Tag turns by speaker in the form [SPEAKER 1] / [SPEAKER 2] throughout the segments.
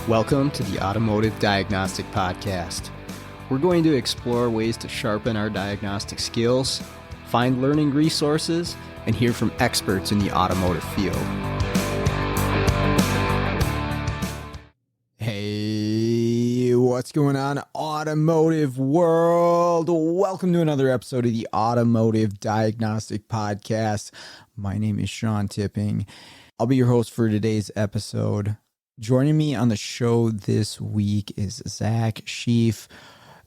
[SPEAKER 1] Welcome to the Automotive Diagnostic Podcast. We're going to explore ways to sharpen our diagnostic skills, find learning resources, and hear from experts in the automotive field. Hey, what's going on, automotive world? Welcome to another episode of the Automotive Diagnostic Podcast. My name is Sean Tipping. I'll be your host for today's episode. Joining me on the show this week is Zac Sheafe.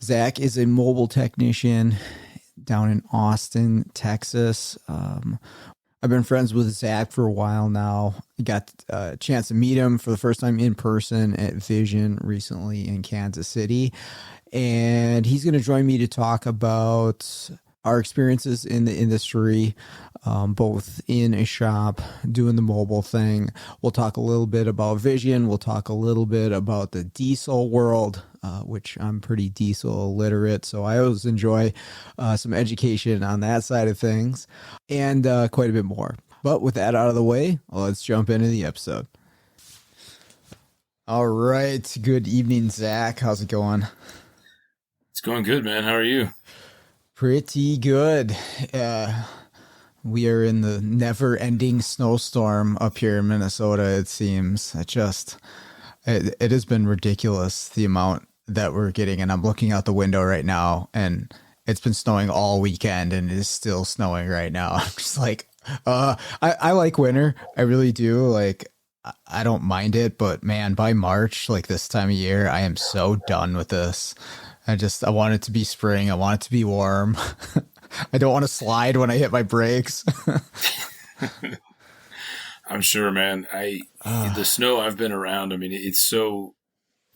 [SPEAKER 1] Zac is a mobile technician down in Austin, Texas. I've been friends with Zac for a while now. I got a chance to meet him for the first time in person at Vision recently in Kansas City. And he's going to join me to talk about our experiences in the industry, both in a shop, doing the mobile thing. We'll talk a little bit about Vision. We'll talk a little bit about the diesel world, which I'm pretty diesel illiterate, so I always enjoy some education on that side of things, and quite a bit more. But with that out of the way, let's jump into the episode. All right. Good evening, Zac. How's it going?
[SPEAKER 2] It's going good, man. How are you?
[SPEAKER 1] Pretty good. We are in the never-ending snowstorm up here in Minnesota, it seems. It has been ridiculous, the amount that we're getting. And I'm looking out the window right now, and it's been snowing all weekend, and it is still snowing right now. I'm just like, I like winter. I really do. Like, I don't mind it, but man, by March, like this time of year, I am so done with this. I want it to be spring. I want it to be warm. I don't want to slide when I hit my brakes.
[SPEAKER 2] I'm sure, man. The snow I've been around, I mean, it's so,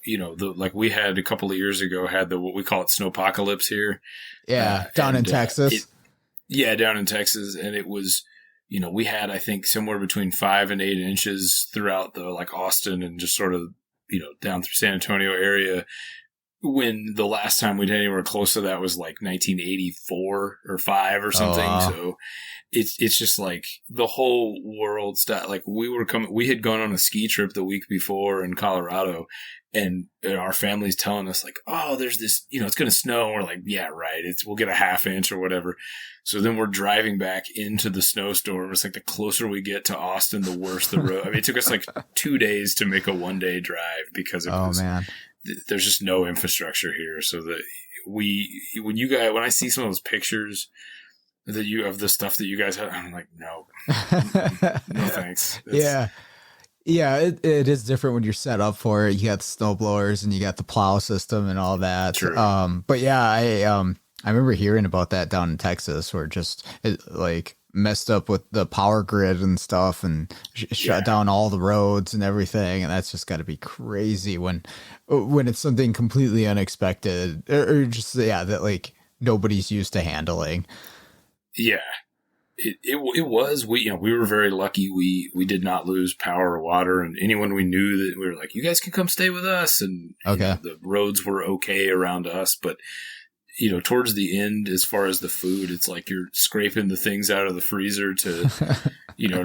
[SPEAKER 2] like we had a couple of years ago, had what we call it snowpocalypse here.
[SPEAKER 1] Yeah, down in Texas.
[SPEAKER 2] Down in Texas. And it was, we had, I think, somewhere between 5 and 8 inches throughout the like Austin and just sort of, down through San Antonio area. When the last time we'd had anywhere close to that was like 1984 or 5 or something. Oh. So it's just like the whole world stopped. Like we had gone on a ski trip the week before in Colorado, and our family's telling us like, oh, there's this, it's going to snow. And we're like, yeah, right. We'll get a half inch or whatever. So then we're driving back into the snowstorm. It's like the closer we get to Austin, the worse the road. I mean, it took us like 2 days to make a 1-day drive because it was, man. There's just no infrastructure here. So that when I see some of those pictures that you of the stuff that you guys have, I'm like, no thanks.
[SPEAKER 1] Yeah, it is different when you're set up for it. You got the snow blowers and you got the plow system and all that.
[SPEAKER 2] True.
[SPEAKER 1] But yeah, I remember hearing about that down in Texas, where it messed up with the power grid and stuff, and shut down all the roads and everything. And that's just got to be crazy when it's something completely unexpected or just that like nobody's used to handling.
[SPEAKER 2] Yeah, it was. We were very lucky. We did not lose power or water, and anyone we knew that we were like, you guys can come stay with us, and the roads were okay around us, but. Towards the end, as far as the food, it's like you're scraping the things out of the freezer to,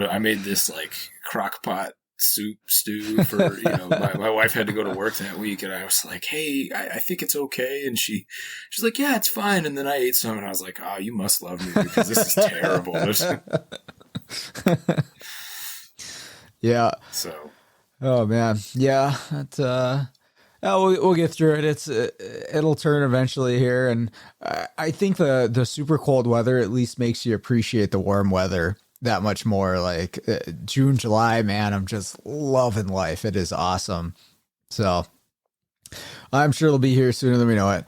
[SPEAKER 2] I made this like crock pot stew for, my wife had to go to work that week, and I was like, hey, I think it's okay. And she's like, yeah, it's fine. And then I ate some, and I was like, oh, you must love me because this is terrible.
[SPEAKER 1] Yeah.
[SPEAKER 2] So.
[SPEAKER 1] Oh man. Yeah. That's, we'll get through it. It'll turn eventually here, and I think the super cold weather at least makes you appreciate the warm weather that much more. Like June, July, man, I'm just loving life. It is awesome. So I'm sure it'll be here sooner than we know it.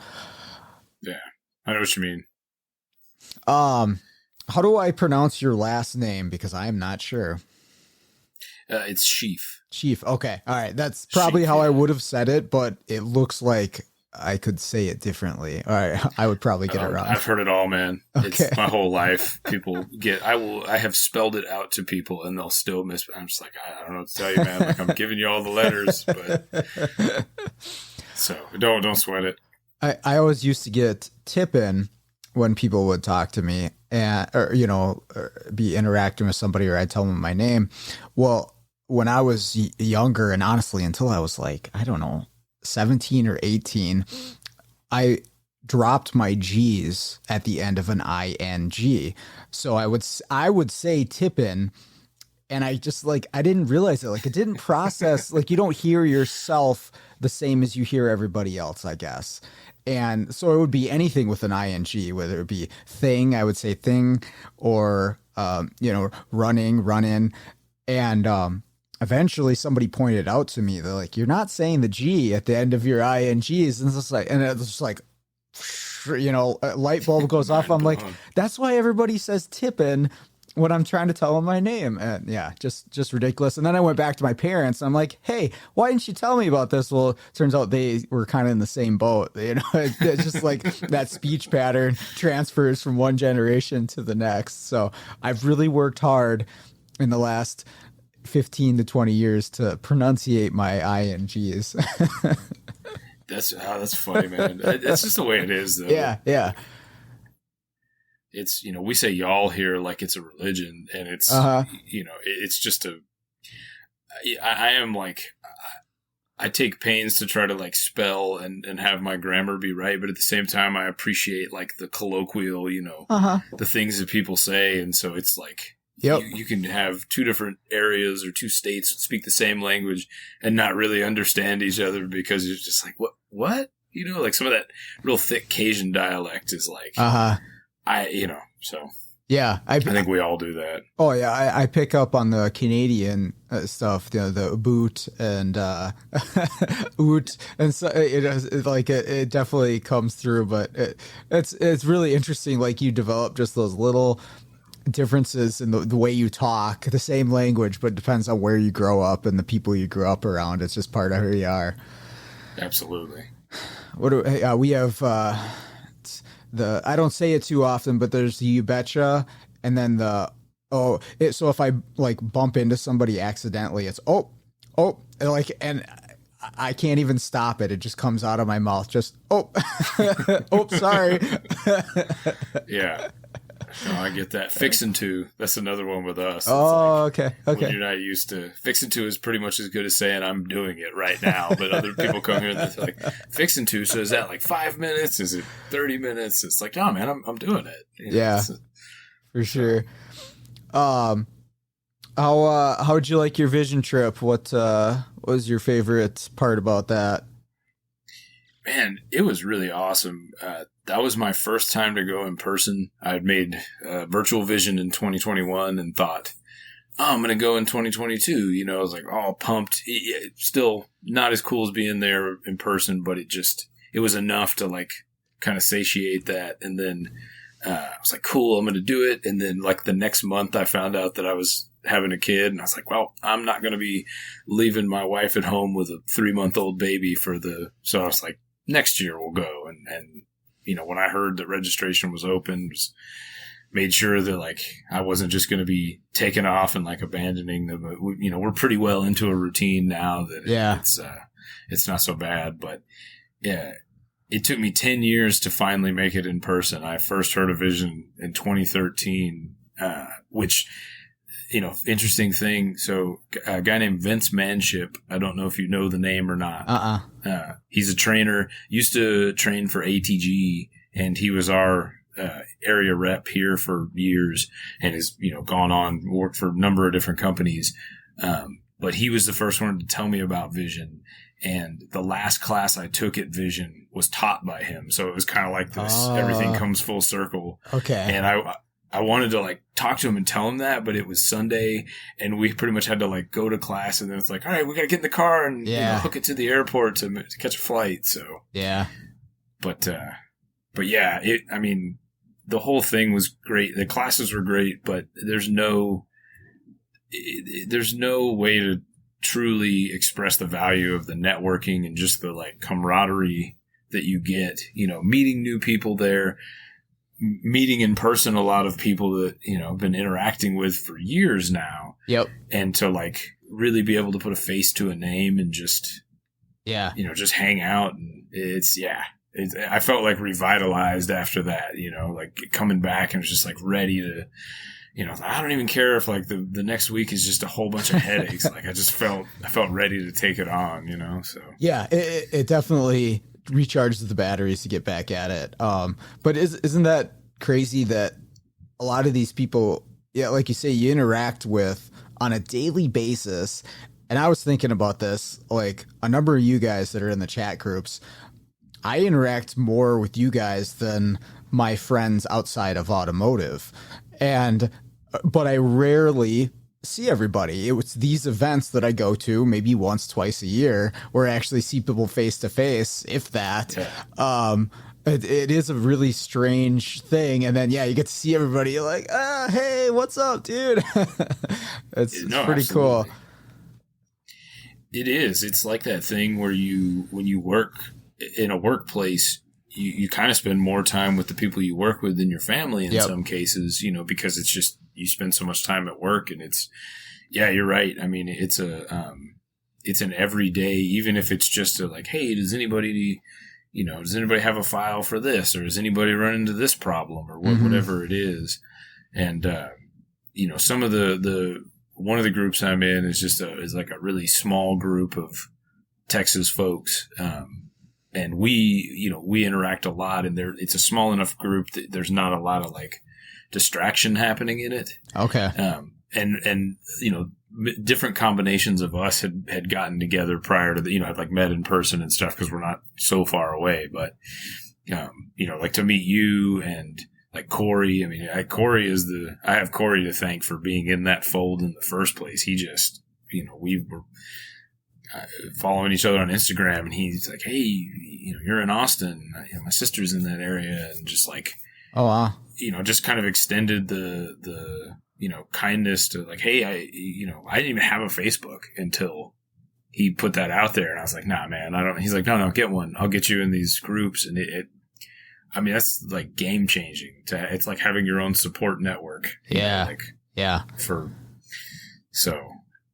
[SPEAKER 2] Yeah, I know what you mean.
[SPEAKER 1] How do I pronounce your last name? Because I am not sure.
[SPEAKER 2] It's Sheafe.
[SPEAKER 1] Sheafe. Okay. All right. That's probably Sheafe, how I would have said it, but it looks like I could say it differently. All right. I would probably get it wrong.
[SPEAKER 2] I've heard it all, man.
[SPEAKER 1] Okay.
[SPEAKER 2] It's my whole life. People I have spelled it out to people and they'll still miss. I'm just like, I don't know what to tell you, man. Like I'm giving you all the letters, but so don't sweat it.
[SPEAKER 1] I always used to get tippin when people would talk to me and, or be interacting with somebody or I'd tell them my name. Well, when I was younger and honestly, until I was like, I don't know, 17 or 18, I dropped my G's at the end of an ing. So I would say tippin, and I just like I didn't realize it. Like it didn't process. Like you don't hear yourself the same as you hear everybody else, I guess. And so it would be anything with an ing, whether it be thing, I would say thing, or running, run-in, and eventually somebody pointed out to me, they're like, "You're not saying the G at the end of your ings," and it's just like, a light bulb goes off. I'm like, that's why everybody says tippin when I'm trying to tell them my name. And yeah, just ridiculous. And then I went back to my parents. And I'm like, hey, why didn't you tell me about this? Well, it turns out they were kind of in the same boat. It's just like that speech pattern transfers from one generation to the next. So I've really worked hard in the last 15 to 20 years to pronunciate my INGs.
[SPEAKER 2] That's funny, man. That's just the way it is, though.
[SPEAKER 1] Yeah.
[SPEAKER 2] It's, we say y'all here like it's a religion, and it's, it's just I am like, I take pains to try to like spell and have my grammar be right, but at the same time, I appreciate like the colloquial, the things that people say. And so it's like, you can have two different areas or two states speak the same language and not really understand each other because it's just like, what? Like some of that real thick Cajun dialect is like, so. Yeah. I think we all do that.
[SPEAKER 1] Oh, yeah. I pick up on the Canadian stuff, the boot and oot. And so it definitely comes through, but it's really interesting. Like you develop just those little differences in the way you talk, the same language, but it depends on where you grow up and the people you grew up around. It's just part of who you are.
[SPEAKER 2] Absolutely.
[SPEAKER 1] We have I don't say it too often, but there's the you betcha, and then so if I like bump into somebody accidentally, it's and I can't even stop it. It just comes out of my mouth. Just sorry.
[SPEAKER 2] Yeah. No, I get that. Fixin' to, that's another one with us. It's
[SPEAKER 1] okay.
[SPEAKER 2] When you're not used to, fixin' to is pretty much as good as saying I'm doing it right now. But other people come here and they're like, fixin' to, so is that like 5 minutes? Is it 30 minutes? It's like, no, man, I'm doing it.
[SPEAKER 1] For sure. How would you like your vision trip? What was your favorite part about that?
[SPEAKER 2] Man, it was really awesome. That was my first time to go in person. I'd made virtual vision in 2021 and thought, I'm going to go in 2022. I was like all pumped. Still not as cool as being there in person, but it was enough to like kind of satiate that. And then I was like, cool, I'm going to do it. And then like the next month I found out that I was having a kid, and I was like, well, I'm not going to be leaving my wife at home with a 3-month-old baby so I was like, next year we'll go. And when I heard that registration was open, made sure that like I wasn't just going to be taken off and like abandoning them. We're pretty well into a routine now that it's not so bad. But yeah, it took me 10 years to finally make it in person. I first heard of Vision in 2013, which, interesting thing. So a guy named Vince Manship, I don't know if you know the name or not. He's a trainer, used to train for ATG, and he was our area rep here for years and has, gone on, worked for a number of different companies. But he was the first one to tell me about Vision. And the last class I took at Vision was taught by him. So it was kind of like this, everything comes full circle. Okay. And I wanted to like talk to him and tell him that, but it was Sunday and we pretty much had to like go to class, and then it's like, all right, we got to get in the car and hook it to the airport to catch a flight. So yeah, but yeah, the whole thing was great. The classes were great, but there's no way to truly express the value of the networking and just the like camaraderie that you get, meeting new people there, meeting in person a lot of people that, I've been interacting with for years now. Yep. And to like really be able to put a face to a name and just, just hang out. And it's I felt like revitalized after that, like coming back and was just like ready to, I don't even care if like the next week is just a whole bunch of headaches. Like I felt ready to take it on, so.
[SPEAKER 1] Yeah, it definitely recharges the batteries to get back at it. But isn't that crazy that a lot of these people, yeah, like you say, you interact with on a daily basis. And I was thinking about this, like a number of you guys that are in the chat groups, I interact more with you guys than my friends outside of automotive. But I rarely see everybody. It was these events that I go to maybe once, twice a year where I actually see people face to face, if that. Yeah. It is a really strange thing. And then, yeah, you get to see everybody. You're like, hey, what's up, dude? It's pretty absolutely cool.
[SPEAKER 2] It is. It's like that thing where when you work in a workplace, you kind of spend more time with the people you work with than your family in some cases, because it's just, you spend so much time at work and yeah, you're right. I mean, it's an everyday, even if it's just like, hey, does anybody have a file for this, or does anybody run into this problem, or whatever it is. And, some of one of the groups I'm in is like a really small group of Texas folks. And we interact a lot, and it's a small enough group that there's not a lot of like distraction happening in it.
[SPEAKER 1] Okay.
[SPEAKER 2] And different combinations of us had gotten together prior to had like met in person and stuff, because we're not so far away. But, like to meet you and like Corey, I mean, I have Corey to thank for being in that fold in the first place. He just, we were following each other on Instagram, and he's like, hey, you're in Austin. My sister's in that area, and just like,
[SPEAKER 1] oh wow,
[SPEAKER 2] just kind of extended the kindness to like, hey, I didn't even have a Facebook until he put that out there, and I was like, nah, man, I don't. He's like, no, get one. I'll get you in these groups, and I mean, that's like game changing. It's like having your own support network.
[SPEAKER 1] Yeah, yeah.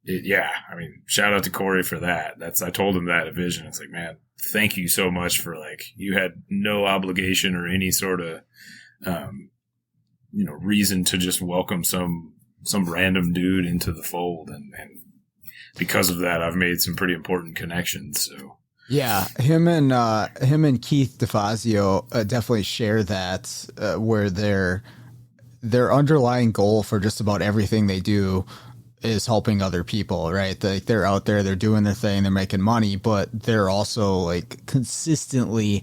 [SPEAKER 2] I mean, shout out to Corey for that. I told him that at Vision. It's like, man, thank you so much for like, you had no obligation or any sort of, reason to just welcome some random dude into the fold. And because of that, I've made some pretty important connections. So
[SPEAKER 1] yeah, him and Keith DeFazio definitely share that, where their underlying goal for just about everything they do is helping other people, right? Like they're out there, they're doing their thing, they're making money, but they're also like consistently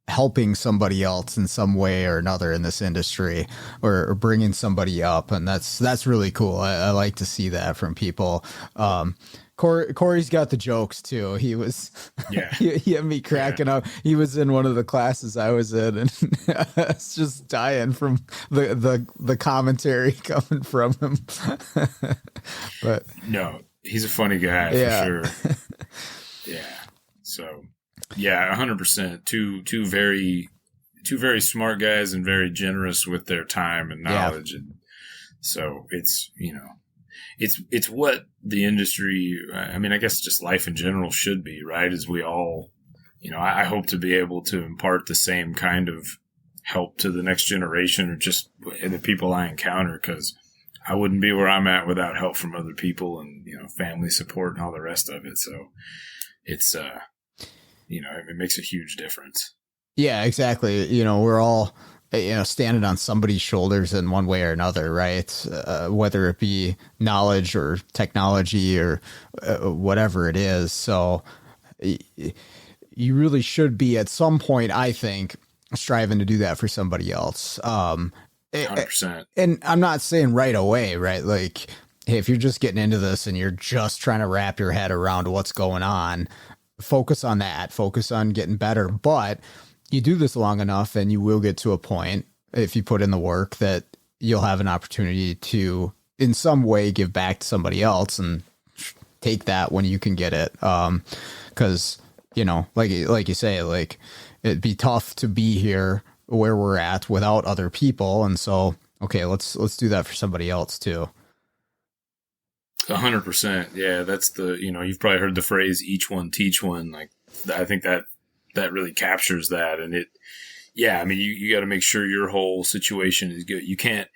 [SPEAKER 1] helping somebody else in some way or another in this industry, or bringing somebody up. And that's really cool. I like to see that from people. Corey's got the jokes too. He was, he had me cracking up. He was in one of the classes I was in, and I was just dying from the commentary coming from him. But
[SPEAKER 2] no, he's a funny guy for sure. Yeah. So yeah, 100%. Two very smart guys, and very generous with their time and knowledge. Yeah. And so it's, it's what the industry, I mean, I guess just life in general should be, right? As we all, I hope to be able to impart the same kind of help to the next generation, or just the people I encounter, because I wouldn't be where I'm at without help from other people and, family support and all the rest of it. So it's, it makes a huge difference.
[SPEAKER 1] Yeah, exactly. We're all, standing on somebody's shoulders in one way or another, right? Whether it be knowledge or technology or whatever it is. So you really should be at some point, I think, striving to do that for somebody else.
[SPEAKER 2] 100%.
[SPEAKER 1] And I'm not saying right away, right? Like, hey, if you're just getting into this and you're just trying to wrap your head around what's going on, focus on that, focus on getting better. But you do this long enough and you will get to a point, if you put in the work, that you'll have an opportunity to in some way give back to somebody else, and take that when you can get it. Cause like you say, like it'd be tough to be here where we're at without other people. And so, okay, let's do that for somebody else too.
[SPEAKER 2] 100%. Yeah. That's you've probably heard the phrase, each one, teach one. Like, I think that that really captures that. And I mean, you got to make sure your whole situation is good. You can't,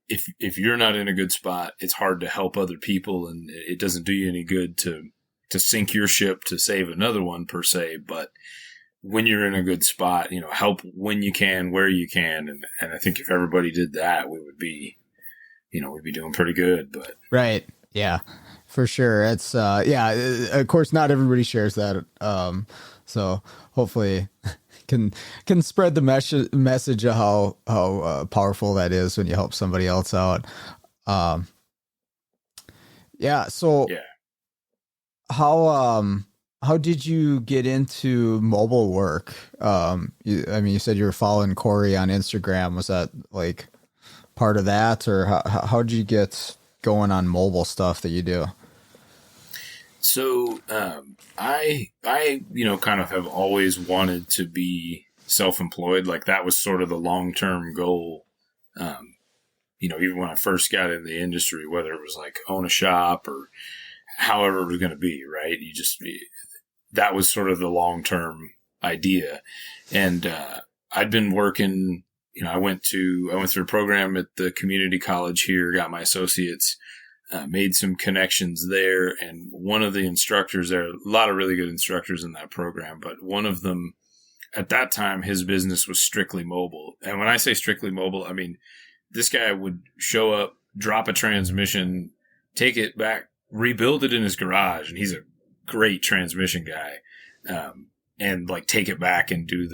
[SPEAKER 2] if you're not in a good spot, it's hard to help other people, and it doesn't do you any good to sink your ship to save another one per se. But when you're in a good spot, help when you can, where you can. And I think if everybody did that, we would be, we'd be doing pretty good. But
[SPEAKER 1] right. Yeah, for sure. It's, of course, not everybody shares that. So hopefully can spread the message of how powerful that is when you help somebody else out. So how did you get into mobile work? You said you were following Corey on Instagram. Was that like part of that, or how did you get going on mobile stuff that you do?
[SPEAKER 2] So, I kind of have always wanted to be self-employed. Like that was sort of the long-term goal. Even when I first got in the industry, whether it was like own a shop or however it was going to be, right? That was sort of the long-term idea. And, I'd been working, I went through a program at the community college here, got my associates, made some connections there. And one of the instructors there, a lot of really good instructors in that program, but one of them at that time, his business was strictly mobile. And when I say strictly mobile, I mean, this guy would show up, drop a transmission, take it back, rebuild it in his garage. And he's a great transmission guy. And like take it back and do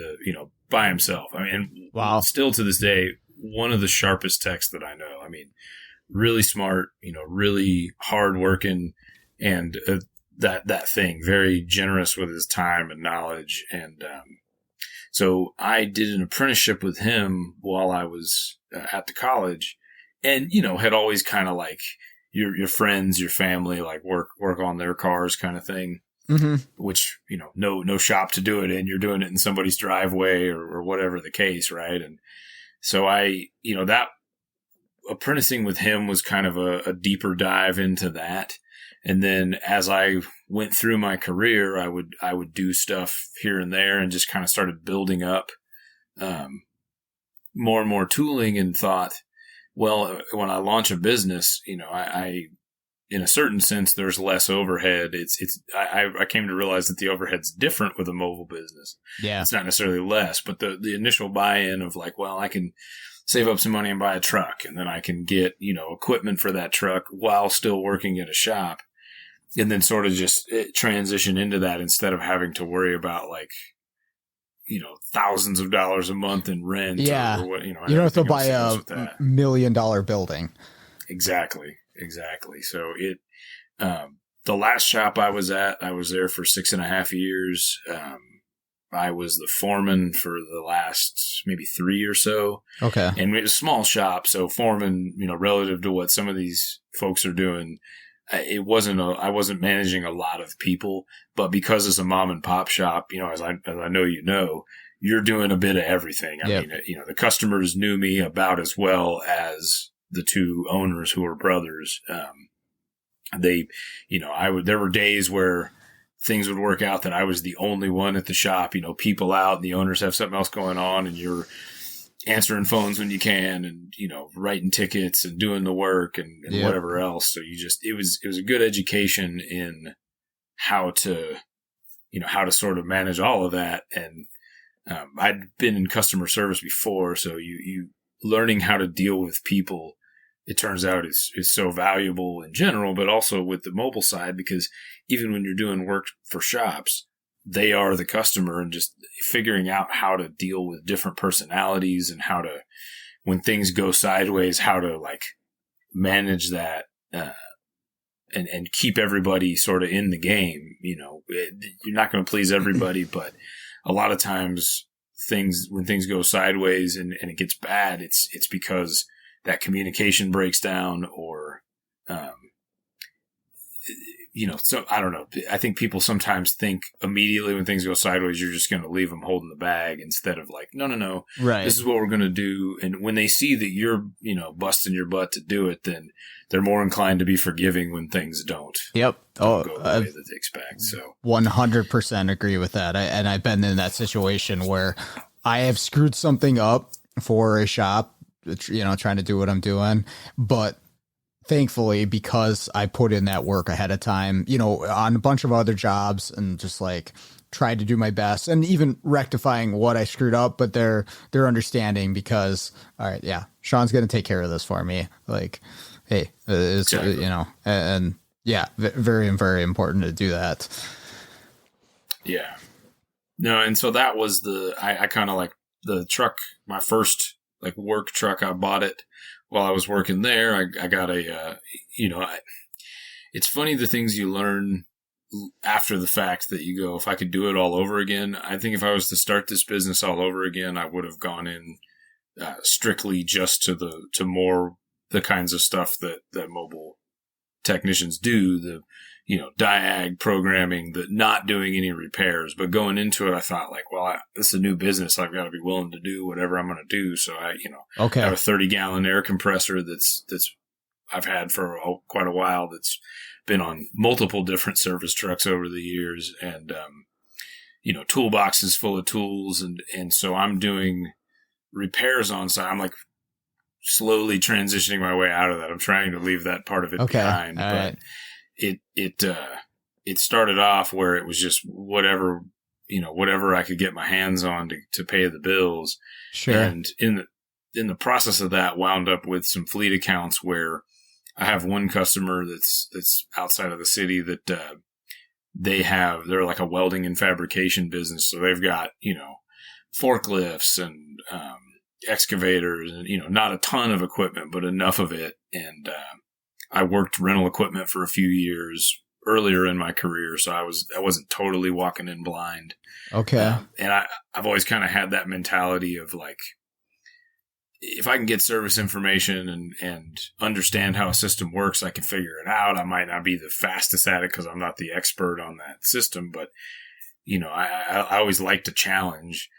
[SPEAKER 2] by himself. I mean, wow. Still to this day, one of the sharpest techs that I know. I mean, really smart, really hardworking, and that thing, very generous with his time and knowledge. And so I did an apprenticeship with him while I was at the college, and had always kind of like your friends, your family, like work on their cars kind of thing. Mm-hmm. Which, no shop to do it in. You're doing it in somebody's driveway or whatever the case, right? And so that apprenticing with him was kind of a deeper dive into that. And then as I went through my career, I would do stuff here and there and just kind of started building up more and more tooling, and thought, well, when I launch a business, I in a certain sense, there's less overhead. I came to realize that the overhead's different with a mobile business. Yeah. It's not necessarily less, but the initial buy-in of like, well, I can save up some money and buy a truck, and then I can get, equipment for that truck while still working at a shop, and then sort of just transition into that instead of having to worry about like, thousands of dollars a month in rent.
[SPEAKER 1] Yeah.
[SPEAKER 2] Or what,
[SPEAKER 1] you don't have to buy a $1 million building.
[SPEAKER 2] Exactly. So the last shop I was at, I was there for 6.5 years. I was the foreman for the last maybe 3 or so. Okay. And it was a small shop. So foreman, relative to what some of these folks are doing, I wasn't managing a lot of people, but because it's a mom and pop shop, as I know, you're doing a bit of everything. I mean, the customers knew me about as well as the two owners who were brothers. There were days where things would work out that I was the only one at the shop, people out and the owners have something else going on, and you're answering phones when you can, and, writing tickets and doing the work and whatever else. So it was a good education in how to sort of manage all of that. And, I'd been in customer service before. So you learning how to deal with people, it turns out is so valuable in general, but also with the mobile side, because even when you're doing work for shops, they are the customer, and just figuring out how to deal with different personalities and how to, when things go sideways, how to like manage that, and keep everybody sort of in the game. You're not going to please everybody, but a lot of times when things go sideways and it gets bad, it's because that communication breaks down, or so I don't know. I think people sometimes think immediately when things go sideways, you're just going to leave them holding the bag instead of like, no,
[SPEAKER 1] Right.
[SPEAKER 2] this is what we're going to do. And when they see that you're, busting your butt to do it, then they're more inclined to be forgiving when things don't.
[SPEAKER 1] Yep.
[SPEAKER 2] Don't go the way that they expect. So
[SPEAKER 1] 100% agree with that. And I've been in that situation where I have screwed something up for a shop, trying to do what I'm doing, but thankfully, because I put in that work ahead of time, on a bunch of other jobs and just like tried to do my best and even rectifying what I screwed up, but they're understanding because, all right, yeah, Sean's going to take care of this for me. Like, hey, it's,
[SPEAKER 2] exactly.
[SPEAKER 1] and yeah, very, very important to do that.
[SPEAKER 2] Yeah. No. And so that was I kind of like the truck, my first like work truck. I bought it while I was working there. I got it's funny the things you learn after the fact that you go, if I could do it all over again, I think if I was to start this business all over again, I would have gone in strictly just to more the kinds of stuff that mobile technicians do, the diag programming, the not doing any repairs. But going into it, I thought like, well, this is a new business. I've got to be willing to do whatever I'm going to do. So I have a 30-gallon air compressor that's I've had for quite a while. That's been on multiple different service trucks over the years, and toolboxes full of tools, and so I'm doing repairs on site. I'm like slowly transitioning my way out of that. I'm trying to leave that part of it behind.
[SPEAKER 1] All
[SPEAKER 2] but
[SPEAKER 1] right.
[SPEAKER 2] It started off where it was just whatever I could get my hands on to pay the bills.
[SPEAKER 1] Sure.
[SPEAKER 2] And in the process of that, wound up with some fleet accounts where I have one customer that's outside of the city that they're like a welding and fabrication business. So they've got, forklifts and excavators and, not a ton of equipment, but enough of it. And I worked rental equipment for a few years earlier in my career, so I wasn't totally walking in blind.
[SPEAKER 1] Okay.
[SPEAKER 2] And I've always kind of had that mentality of like, if I can get service information and understand how a system works, I can figure it out. I might not be the fastest at it because I'm not the expert on that system, but I always like to challenge.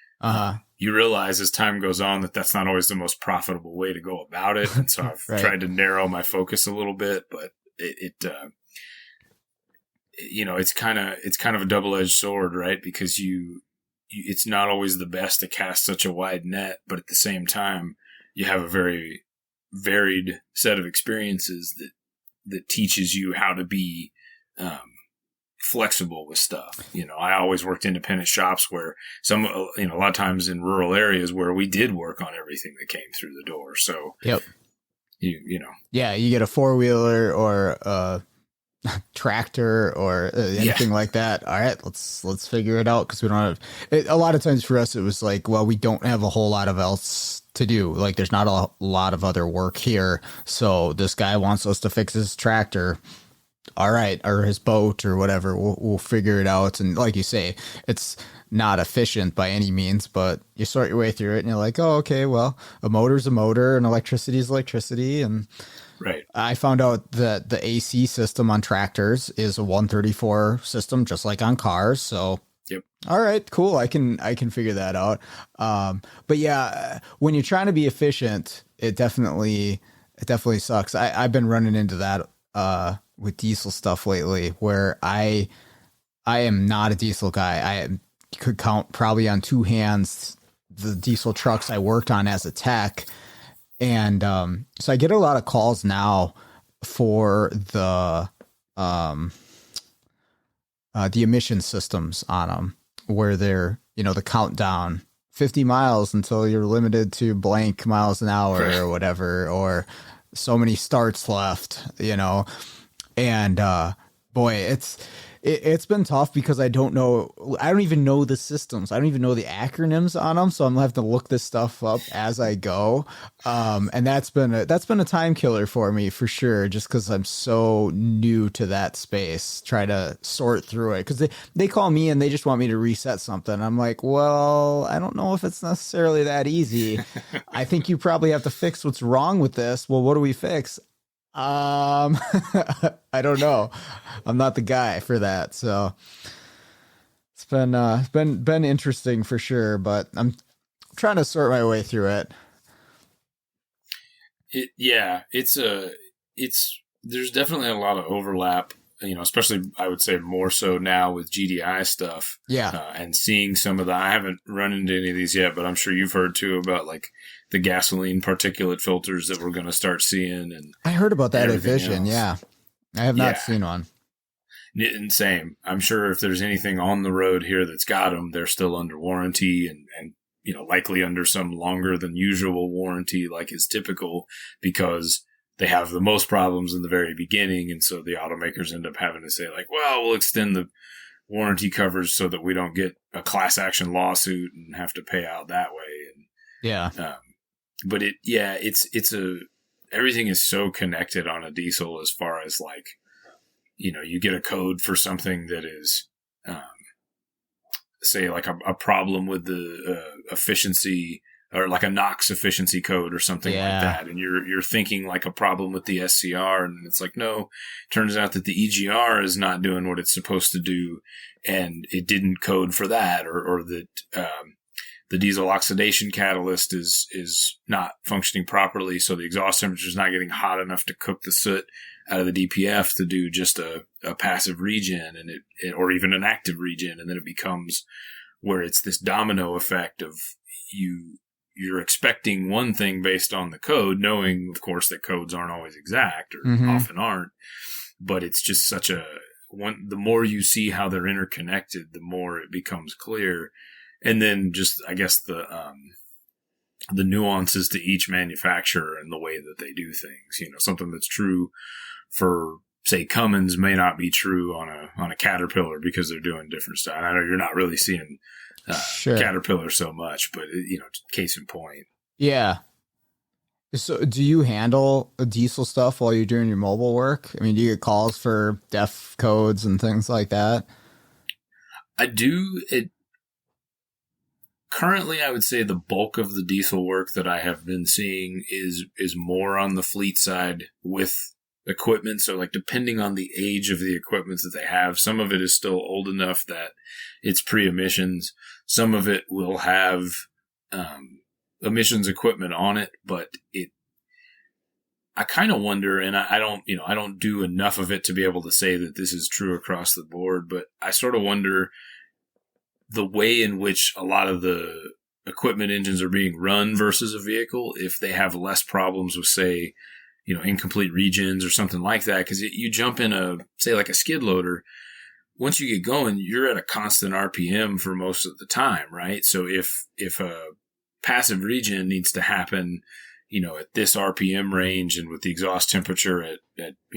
[SPEAKER 2] You realize as time goes on that that's not always the most profitable way to go about it. And so I've
[SPEAKER 1] right.
[SPEAKER 2] tried to narrow my focus a little bit, but it's kind of a double-edged sword, right? Because it's not always the best to cast such a wide net, but at the same time, you have a very varied set of experiences that teaches you how to be, flexible with stuff. I always worked independent shops where a lot of times in rural areas where we did work on everything that came through the door. So,
[SPEAKER 1] yep.
[SPEAKER 2] Yeah,
[SPEAKER 1] you get a 4-wheeler or a tractor or anything like that. All right, let's figure it out because we don't have it. A lot of times for us, it was like, well, we don't have a whole lot of else to do. Like there's not a lot of other work here. So this guy wants us to fix his tractor. All right, or his boat or whatever, we'll figure it out. And like you say, it's not efficient by any means, but you sort your way through it and you're like, oh, okay, well, a motor's a motor and electricity is electricity. And
[SPEAKER 2] right.
[SPEAKER 1] I found out that the AC system on tractors is a 134 system, just like on cars. So,
[SPEAKER 2] yep.
[SPEAKER 1] All right, cool. I can figure that out. But yeah, when you're trying to be efficient, it definitely sucks. I've been running into that, with diesel stuff lately where I am not a diesel guy. I could count probably on two hands the diesel trucks I worked on as a tech. And so I get a lot of calls now for the emission systems on them where they're, the countdown 50 miles until you're limited to blank miles an hour or whatever, or so many starts left, and boy, it's been tough because I don't even know the systems. I don't even know the acronyms on them. So I'm gonna have to look this stuff up as I go. And that's been a time killer for me for sure, just because I'm so new to that space, try to sort through it. Cause they call me and they just want me to reset something. I'm like, well, I don't know if it's necessarily that easy. I think you probably have to fix what's wrong with this. Well, what do we fix? I don't know. I'm not the guy for that, so it's been interesting for sure, but I'm trying to sort my way through it.
[SPEAKER 2] Yeah, it's there's definitely a lot of overlap. Especially I would say more so now with GDI stuff.
[SPEAKER 1] Yeah.
[SPEAKER 2] And seeing some of the, I haven't run into any of these yet, but I'm sure you've heard too about like the gasoline particulate filters that we're going to start seeing, and
[SPEAKER 1] I heard about that at
[SPEAKER 2] everything
[SPEAKER 1] Vision.
[SPEAKER 2] else.
[SPEAKER 1] Yeah. I have not
[SPEAKER 2] Yeah,
[SPEAKER 1] seen one.
[SPEAKER 2] and same. I'm sure if there's anything on the road here that's got them, they're still under warranty and likely under some longer than usual warranty, like is typical, because they have the most problems in the very beginning. And so the automakers end up having to say like, well, we'll extend the warranty coverage so that we don't get a class action lawsuit and have to pay out that way.
[SPEAKER 1] Yeah.
[SPEAKER 2] But everything is so connected on a diesel as far as like, you get a code for something that is, say like a problem with the efficiency, or like a NOx efficiency code or something like that. And you're thinking like a problem with the SCR, and it's like, no, turns out that the EGR is not doing what it's supposed to do. And it didn't code for that, or that, the diesel oxidation catalyst is not functioning properly. So the exhaust temperature is not getting hot enough to cook the soot out of the DPF to do just a passive regen, and or even an active regen. And then it becomes where it's this domino effect of you're expecting one thing based on the code, knowing, of course, that codes aren't always exact, or often aren't. But it's just the more you see how they're interconnected, the more it becomes clear. And then just, I guess, the nuances to each manufacturer and the way that they do things. Something that's true for, say, Cummins may not be true on a Caterpillar, because they're doing different stuff. I know you're not really seeing
[SPEAKER 1] Sure.
[SPEAKER 2] Caterpillar so much, but case in point.
[SPEAKER 1] Yeah. So do you handle diesel stuff while you're doing your mobile work? I mean, do you get calls for def codes and things like that?
[SPEAKER 2] I do. Currently, I would say the bulk of the diesel work that I have been seeing is more on the fleet side with equipment. So like, depending on the age of the equipment that they have, some of it is still old enough that it's pre-emissions. Some of it will have emissions equipment on it, but I kind of wonder, and I don't do enough of it to be able to say that this is true across the board, but I sort of wonder the way in which a lot of the equipment engines are being run versus a vehicle, if they have less problems with, say, incomplete regens or something like that. Because you jump in say like a skid loader, once you get going, you're at a constant RPM for most of the time, right? So if a passive regen needs to happen, at this RPM range and with the exhaust temperature at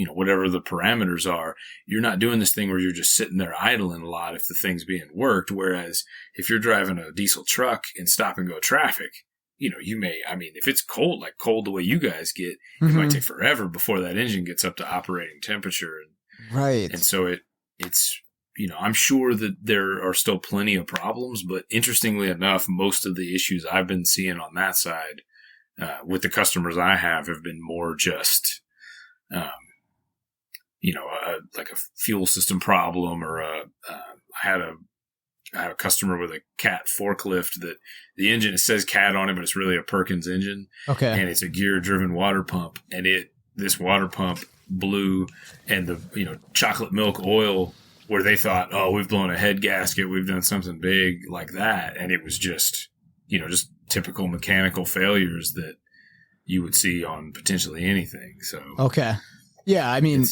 [SPEAKER 2] whatever the parameters are, you're not doing this thing where you're just sitting there idling a lot if the thing's being worked. Whereas if you're driving a diesel truck in stop and go traffic, if it's cold, like cold the way you guys get, it might take forever before that engine gets up to operating temperature.
[SPEAKER 1] Right.
[SPEAKER 2] And so it's, I'm sure that there are still plenty of problems, but interestingly enough, most of the issues I've been seeing on that side, with the customers I have been more just, like a fuel system problem, or I had a customer with a Cat forklift that the engine, it says Cat on it, but it's really a Perkins engine.
[SPEAKER 1] Okay.
[SPEAKER 2] And it's a gear driven water pump, and this water pump blew, and the, chocolate milk oil, where they thought, oh, we've blown a head gasket, we've done something big like that. And it was just, just typical mechanical failures that you would see on potentially anything. So,
[SPEAKER 1] okay. Yeah. I mean,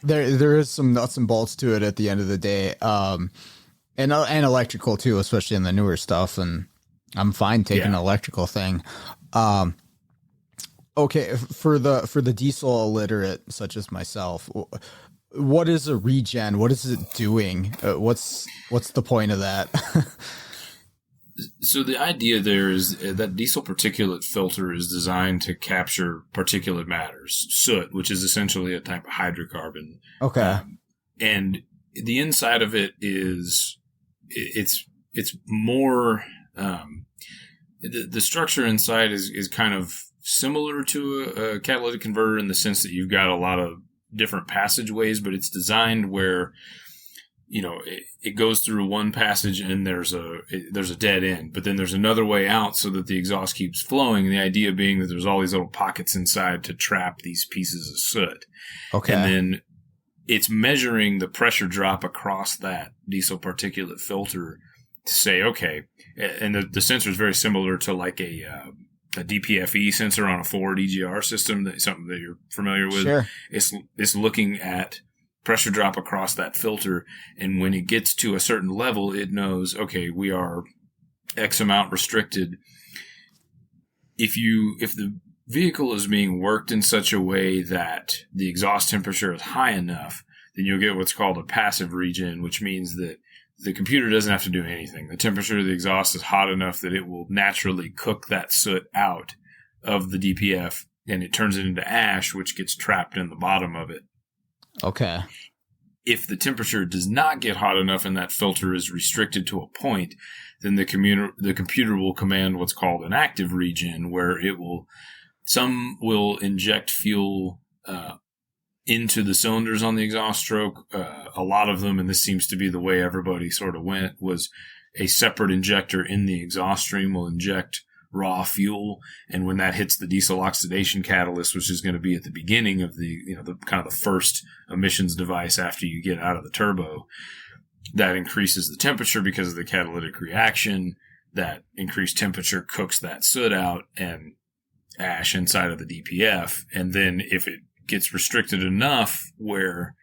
[SPEAKER 1] there is some nuts and bolts to it at the end of the day. And electrical too, especially in the newer stuff. And I'm fine taking an electrical thing. Okay. For the diesel illiterate, such as myself, what is a regen? What is it doing? What's the point of that?
[SPEAKER 2] So the idea there is that diesel particulate filter is designed to capture particulate matters, soot, which is essentially a type of hydrocarbon.
[SPEAKER 1] Okay.
[SPEAKER 2] And the inside of it is, it's more, the structure inside is kind of similar to a catalytic converter in the sense that you've got a lot of different passageways, but it's designed where, it goes through one passage and there's a dead end, but then there's another way out so that the exhaust keeps flowing. And the idea being that there's all these little pockets inside to trap these pieces of soot.
[SPEAKER 1] Okay.
[SPEAKER 2] And then it's measuring the pressure drop across that diesel particulate filter to say, okay, and the sensor is very similar to like a DPFE sensor on a Ford EGR system, something that you're familiar with.
[SPEAKER 1] Sure.
[SPEAKER 2] It's looking at pressure drop across that filter, and when it gets to a certain level, it knows, okay, we are X amount restricted. If the vehicle is being worked in such a way that the exhaust temperature is high enough, then you'll get what's called a passive regen, which means that the computer doesn't have to do anything. The temperature of the exhaust is hot enough that it will naturally cook that soot out of the DPF, and it turns it into ash, which gets trapped in the bottom of it.
[SPEAKER 1] Okay.
[SPEAKER 2] If the temperature does not get hot enough and that filter is restricted to a point, then the computer will command what's called an active regen, where some will inject fuel into the cylinders on the exhaust stroke. A lot of them, and this seems to be the way everybody sort of went, was a separate injector in the exhaust stream will inject raw fuel, and when that hits the diesel oxidation catalyst, which is going to be at the beginning of the kind of the first emissions device after you get out of the turbo, that increases the temperature because of the catalytic reaction. That increased temperature cooks that soot out and ash inside of the DPF, and then if it gets restricted enough where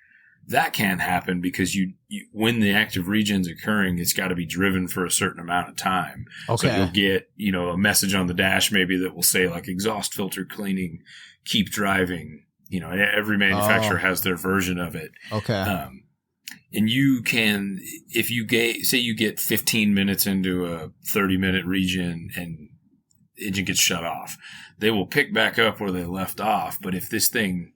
[SPEAKER 2] that can't happen, because you when the active regen's occurring, it's got to be driven for a certain amount of time.
[SPEAKER 1] Okay.
[SPEAKER 2] So you'll get, a message on the dash maybe that will say like exhaust filter cleaning, keep driving. Every manufacturer has their version of it.
[SPEAKER 1] Okay.
[SPEAKER 2] And you can, if you say you get 15 minutes into a 30-minute regen and engine gets shut off, they will pick back up where they left off. But if this thing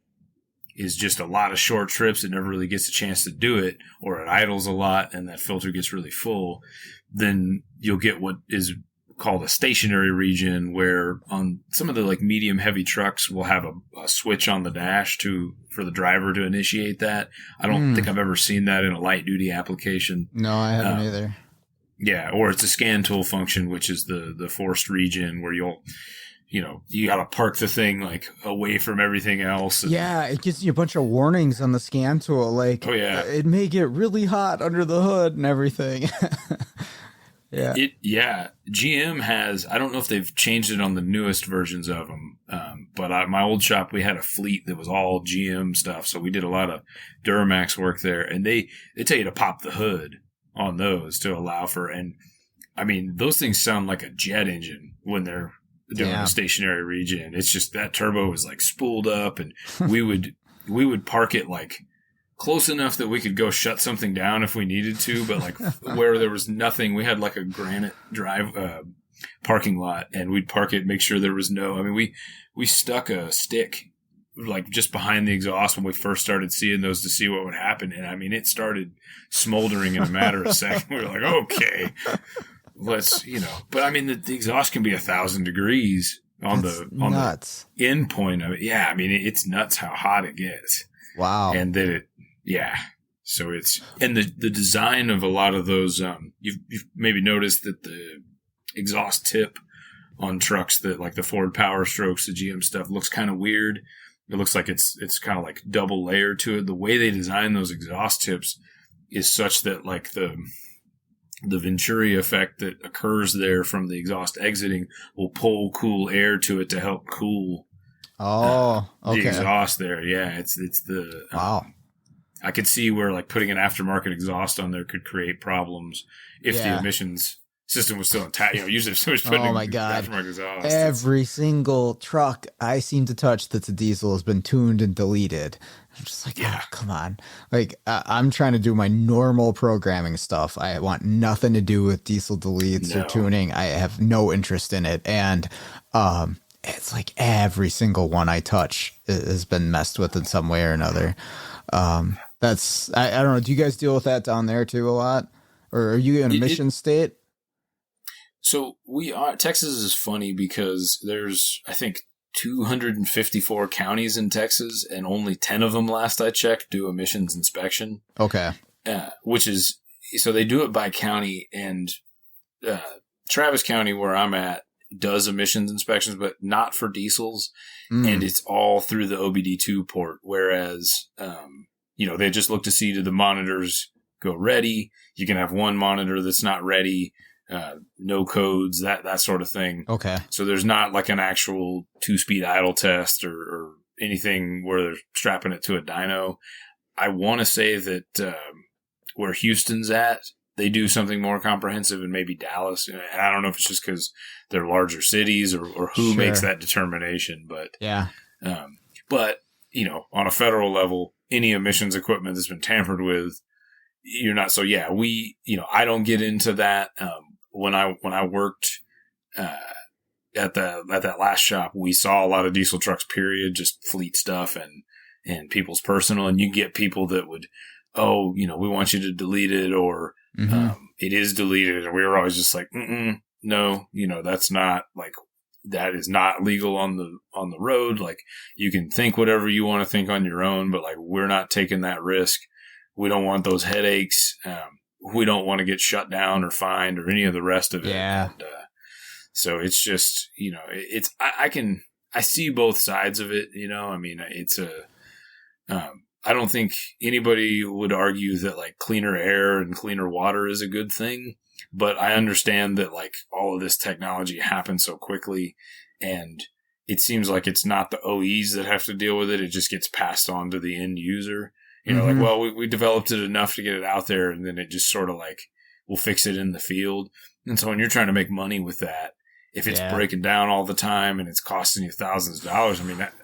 [SPEAKER 2] is just a lot of short trips, it never really gets a chance to do it, or it idles a lot and that filter gets really full, then you'll get what is called a stationary regen, where on some of the like medium heavy trucks we'll have a switch on the dash for the driver to initiate that. I don't think I've ever seen that in a light duty application.
[SPEAKER 1] No, I haven't either.
[SPEAKER 2] Yeah. Or it's a scan tool function, which is the forced regen, where you got to park the thing like away from everything else.
[SPEAKER 1] Yeah, it gives you a bunch of warnings on the scan tool. Like,
[SPEAKER 2] oh yeah,
[SPEAKER 1] it may get really hot under the hood and everything.
[SPEAKER 2] Yeah. GM has, I don't know if they've changed it on the newest versions of them. But my old shop, we had a fleet that was all GM stuff. So we did a lot of Duramax work there, and they tell you to pop the hood on those to allow for, and I mean, those things sound like a jet engine when they're doing a stationary regen. It's just that turbo is like spooled up, and we would park it like close enough that we could go shut something down if we needed to, but like where there was nothing, we had like a granite drive parking lot, and we'd park it, make sure there was we stuck a stick like just behind the exhaust when we first started seeing those to see what would happen. And I mean, it started smoldering in a matter of seconds. We were like, okay, let's, but I mean, the exhaust can be 1,000 degrees on the end point of it. Yeah. I mean, it's nuts how hot it gets.
[SPEAKER 1] Wow.
[SPEAKER 2] And then so it's, and the design of a lot of those, you've maybe noticed that the exhaust tip on trucks that like the Ford Power Strokes, the GM stuff, looks kind of weird. It looks like it's kind of like double layered to it. The way they design those exhaust tips is such that like the Venturi effect that occurs there from the exhaust exiting will pull cool air to it to help cool the exhaust there. Yeah, it's the
[SPEAKER 1] wow.
[SPEAKER 2] I could see where like putting an aftermarket exhaust on there could create problems if the emissions system was still intact. Usually if somebody's putting aftermarket exhaust,
[SPEAKER 1] every single truck I seem to touch that's a diesel has been tuned and deleted. I'm just like, oh, come on. Like, I'm trying to do my normal programming stuff. I want nothing to do with diesel deletes or tuning. I have no interest in it. And it's like every single one I touch has been messed with in some way or another. That's, I don't know. Do you guys deal with that down there too a lot? Or are you in a mission state?
[SPEAKER 2] So we are. Texas is funny because there's, I think, 254 counties in Texas, and only 10 of them, last I checked, do emissions inspection.
[SPEAKER 1] Okay.
[SPEAKER 2] Which is, so they do it by county, and Travis County, where I'm at, does emissions inspections, but not for diesels. And it's all through the OBD2 port. Whereas, they just look to see, do the monitors go ready? You can have one monitor that's not ready, no codes, that sort of thing.
[SPEAKER 1] Okay.
[SPEAKER 2] So there's not like an actual 2-speed idle test or anything where they're strapping it to a dyno. I want to say that where Houston's at, they do something more comprehensive, and maybe Dallas. And I don't know if it's just because they're larger cities or who makes that determination. But
[SPEAKER 1] yeah.
[SPEAKER 2] But on a federal level, any emissions equipment that's been tampered with, you're not. So yeah, I don't get into that. When I worked at that last shop, we saw a lot of diesel trucks. Period, just fleet stuff and people's personal. And you get people that would, we want you to delete it, or it is deleted, and we were always just like, no, that's not, like, that is not legal on the road. Like, you can think whatever you want to think on your own, but like, we're not taking that risk. We don't want those headaches. We don't want to get shut down or fined or any of the rest of it.
[SPEAKER 1] Yeah.
[SPEAKER 2] And, so it's just, I see both sides of it. I mean, I don't think anybody would argue that like cleaner air and cleaner water is a good thing, but I understand that like all of this technology happens so quickly, and it seems like it's not the OEs that have to deal with it. It just gets passed on to the end user. Like, well, we developed it enough to get it out there, and then it just sort of like, we'll fix it in the field. And so when you're trying to make money with that, if it's breaking down all the time and it's costing you thousands of dollars, I mean, that,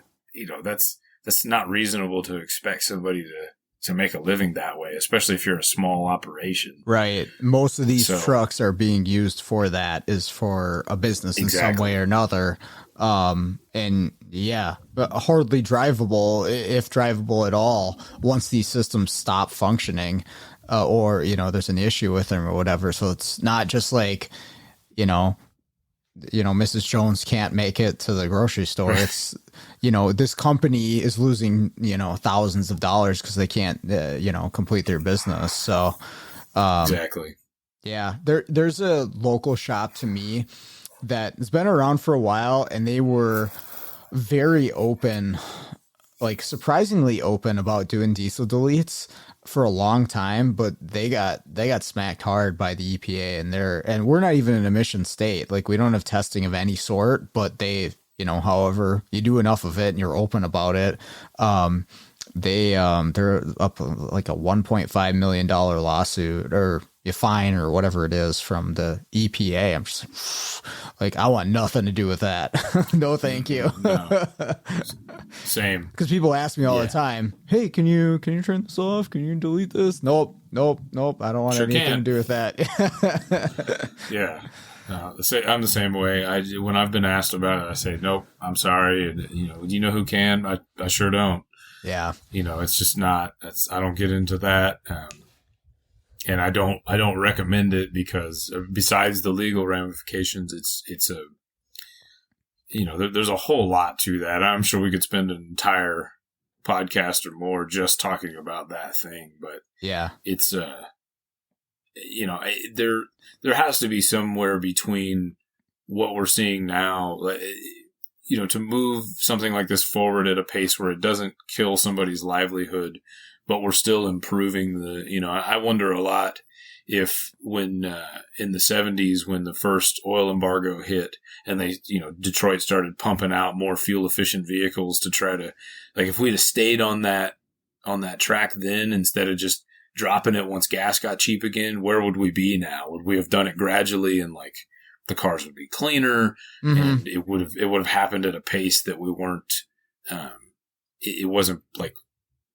[SPEAKER 2] that's not reasonable to expect somebody to make a living that way, especially if you're a small operation.
[SPEAKER 1] Right. Most of these trucks are being used for that, is for a business in some way or another. And yeah, but hardly drivable, if drivable at all, once these systems stop functioning, or, there's an issue with them or whatever. So it's not just like, Mrs. Jones can't make it to the grocery store. It's, this company is losing, thousands of dollars because they can't, complete their business. So,
[SPEAKER 2] exactly.
[SPEAKER 1] Yeah, there's a local shop to me that has been around for a while, and they were very open, like surprisingly open about doing diesel deletes for a long time, but they got smacked hard by the EPA, and we're not even an emission state. Like, we don't have testing of any sort, but they, however you do enough of it and you're open about it, they're up like a $1.5 million lawsuit or a fine or whatever it is from the EPA. I'm just like, I want nothing to do with that. No, thank you.
[SPEAKER 2] No. Same.
[SPEAKER 1] Because people ask me all the time, hey, can you turn this off? Can you delete this? Nope. I don't want anything to do with that.
[SPEAKER 2] Yeah. I'm the same way. When I've been asked about it, I say, nope, I'm sorry. And, you know who can? I sure don't.
[SPEAKER 1] Yeah.
[SPEAKER 2] It's just not, I don't get into that. And I don't recommend it because besides the legal ramifications, it's a, there's a whole lot to that. I'm sure we could spend an entire podcast or more just talking about that thing, but
[SPEAKER 1] yeah,
[SPEAKER 2] it's, there has to be somewhere between what we're seeing now, to move something like this forward at a pace where it doesn't kill somebody's livelihood, but we're still improving I wonder a lot if when, in the 70s, when the first oil embargo hit and they, Detroit started pumping out more fuel efficient vehicles to try to, like, if we'd have stayed on that track then, instead of just dropping it once gas got cheap again, where would we be now? Would we have done it gradually and like the cars would be cleaner and it would have happened at a pace that we weren't, it wasn't like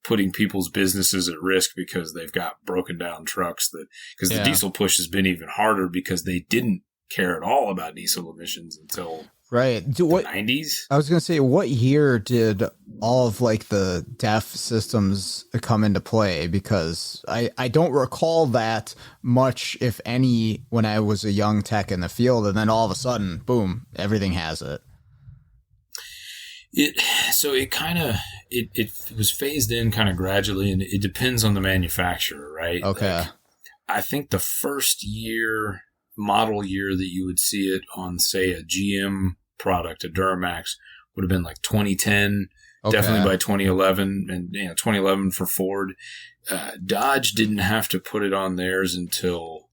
[SPEAKER 2] putting people's businesses at risk because they've got broken down trucks because the diesel push has been even harder because they didn't care at all about diesel emissions until the 90s.
[SPEAKER 1] I was going to say, what year did all of like the DEF systems come into play? Because I don't recall that much, if any, when I was a young tech in the field, and then all of a sudden, boom, everything has it.
[SPEAKER 2] It was phased in kind of gradually, and it depends on the manufacturer, right?
[SPEAKER 1] Okay.
[SPEAKER 2] Like, I think the first model year that you would see it on, say, a GM product, a Duramax, would have been like 2010, definitely by 2011, and 2011 for Ford. Dodge didn't have to put it on theirs until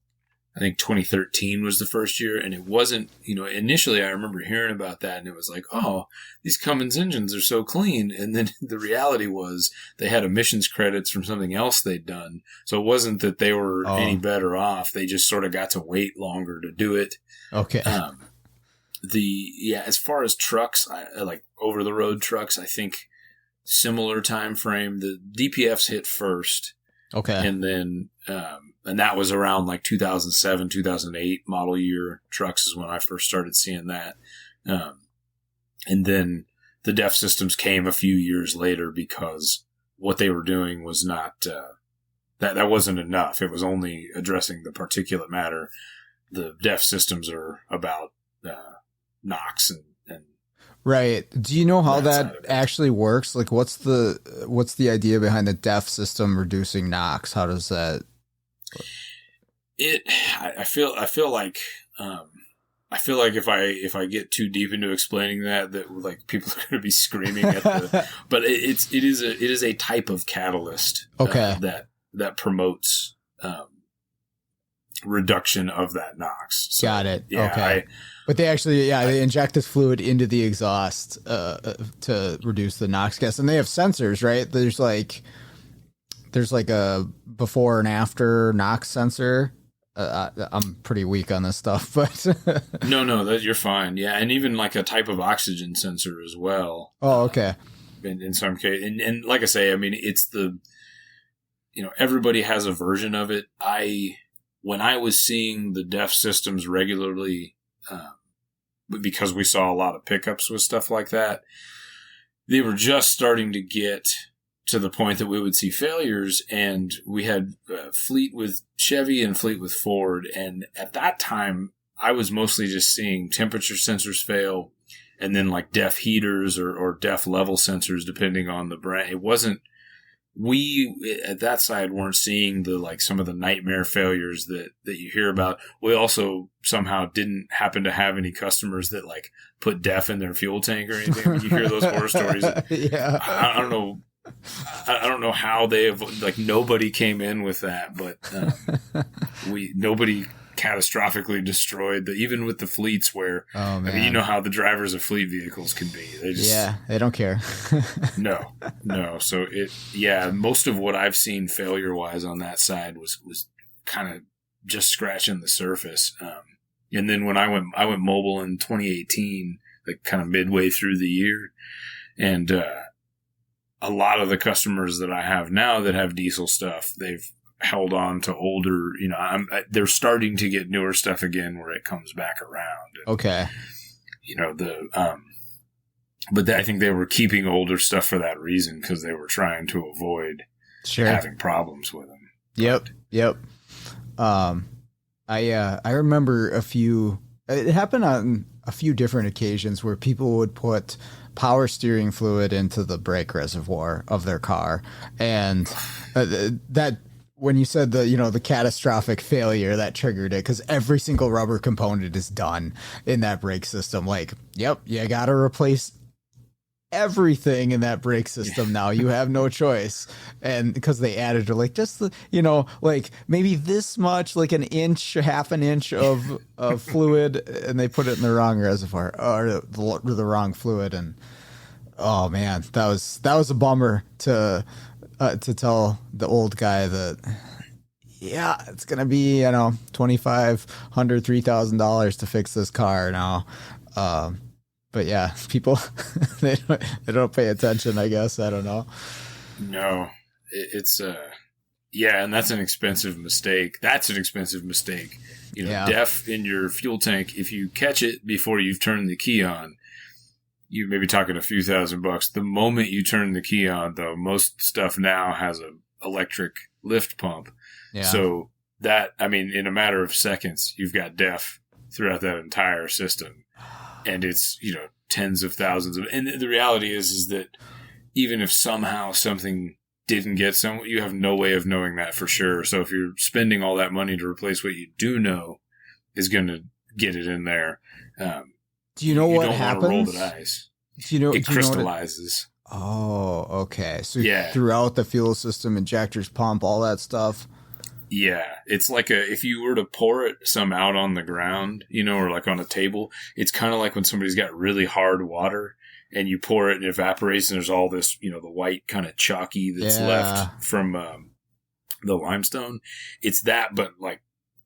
[SPEAKER 2] I think 2013 was the first year, and it wasn't, initially I remember hearing about that, and it was like, oh, these Cummins engines are so clean, and then the reality was they had emissions credits from something else they'd done, so it wasn't that they were any better off, they just sort of got to wait longer to do it.
[SPEAKER 1] Okay.
[SPEAKER 2] As far as trucks, like over-the-road trucks, I think similar time frame, the DPFs hit first.
[SPEAKER 1] Okay.
[SPEAKER 2] And then, and that was around like 2007, 2008 model year trucks is when I first started seeing that. And then the DEF systems came a few years later because what they were doing was not, that wasn't enough. It was only addressing the particulate matter. The DEF systems are about, NOx and
[SPEAKER 1] right. Do you know how that actually works? Like, what's the idea behind the DEF system reducing NOx? How does that?
[SPEAKER 2] I feel like if I get too deep into explaining that like people are going to be screaming at the. But it is a type of catalyst.
[SPEAKER 1] Okay.
[SPEAKER 2] That promotes reduction of that NOx. So,
[SPEAKER 1] got it.
[SPEAKER 2] Yeah,
[SPEAKER 1] okay. But they actually, they inject this fluid into the exhaust to reduce the NOx gas, and they have sensors, right? There's like a before and after NOx sensor. I'm pretty weak on this stuff, but
[SPEAKER 2] no, that you're fine. Yeah, and even like a type of oxygen sensor as well.
[SPEAKER 1] Oh, okay.
[SPEAKER 2] In some case, and like I say, I mean, it's everybody has a version of it. When I was seeing the DEF systems regularly. Because we saw a lot of pickups with stuff like that, they were just starting to get to the point that we would see failures, and we had fleet with Chevy and fleet with Ford, and at that time, I was mostly just seeing temperature sensors fail, and then like DEF heaters or DEF level sensors, depending on the brand. It wasn't, we at that side weren't seeing some of the nightmare failures that you hear about. We also somehow didn't happen to have any customers that like put DEF in their fuel tank or anything. I mean, you hear those horror stories.
[SPEAKER 1] Yeah.
[SPEAKER 2] I don't know. I don't know how they have, like, nobody came in with that, but nobody catastrophically destroyed even with the fleets where,
[SPEAKER 1] oh, man.
[SPEAKER 2] I mean, you know how the drivers of fleet vehicles can be. They just,
[SPEAKER 1] they don't care.
[SPEAKER 2] no. So most of what I've seen failure wise on that side was kind of just scratching the surface. And then when I went mobile in 2018, like kind of midway through the year, and, a lot of the customers that I have now that have diesel stuff, they've held on to older, they're starting to get newer stuff again where it comes back around. And,
[SPEAKER 1] okay.
[SPEAKER 2] But I think they were keeping older stuff for that reason, because they were trying to avoid having problems with them.
[SPEAKER 1] Yep. I remember it happened on a few different occasions where people would put power steering fluid into the brake reservoir of their car, and that, when you said the catastrophic failure, that triggered it, because every single rubber component is done in that brake system. Like, yep, you got to replace everything in that brake system now. You have no choice. And because they added like just like maybe this much, like an inch, half an inch of fluid, and they put it in the wrong reservoir or the wrong fluid. And oh man, that was a bummer to tell the old guy that, it's going to be, $2,500, $3,000 to fix this car now. But yeah, people, they don't pay attention, I guess. I don't know.
[SPEAKER 2] No, it's, and that's an expensive mistake. DEF in your fuel tank, if you catch it before you've turned the key on, you may be talking a few $1,000. The moment you turn the key on, though, most stuff now has a electric lift pump. Yeah. So that, I mean, in a matter of seconds, you've got DEF throughout that entire system. And it's, tens of thousands of, and the reality is that even if somehow something didn't get some, you have no way of knowing that for sure. So if you're spending all that money to replace what you do know is going to get it in there,
[SPEAKER 1] do you know
[SPEAKER 2] you
[SPEAKER 1] what
[SPEAKER 2] don't
[SPEAKER 1] happens?
[SPEAKER 2] want to roll the dice.
[SPEAKER 1] Do you know
[SPEAKER 2] it crystallizes?
[SPEAKER 1] Oh, okay. So
[SPEAKER 2] yeah,
[SPEAKER 1] throughout the fuel system, injectors, pump, all that stuff.
[SPEAKER 2] Yeah, it's like if you were to pour it some out on the ground, or like on a table, it's kind of like when somebody's got really hard water and you pour it and it evaporates and there's all this, the white kind of chalky that's left from the limestone. It's that, but like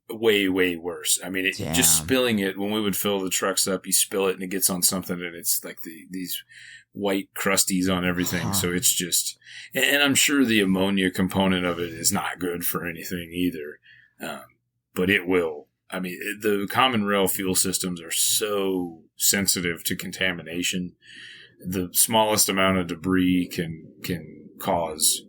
[SPEAKER 2] way, way worse. I mean, just spilling it, when we would fill the trucks up, you spill it and it gets on something and it's like these white crusties on everything. So it's just, and I'm sure the ammonia component of it is not good for anything either. But it will. I mean, the common rail fuel systems are so sensitive to contamination. The smallest amount of debris can cause,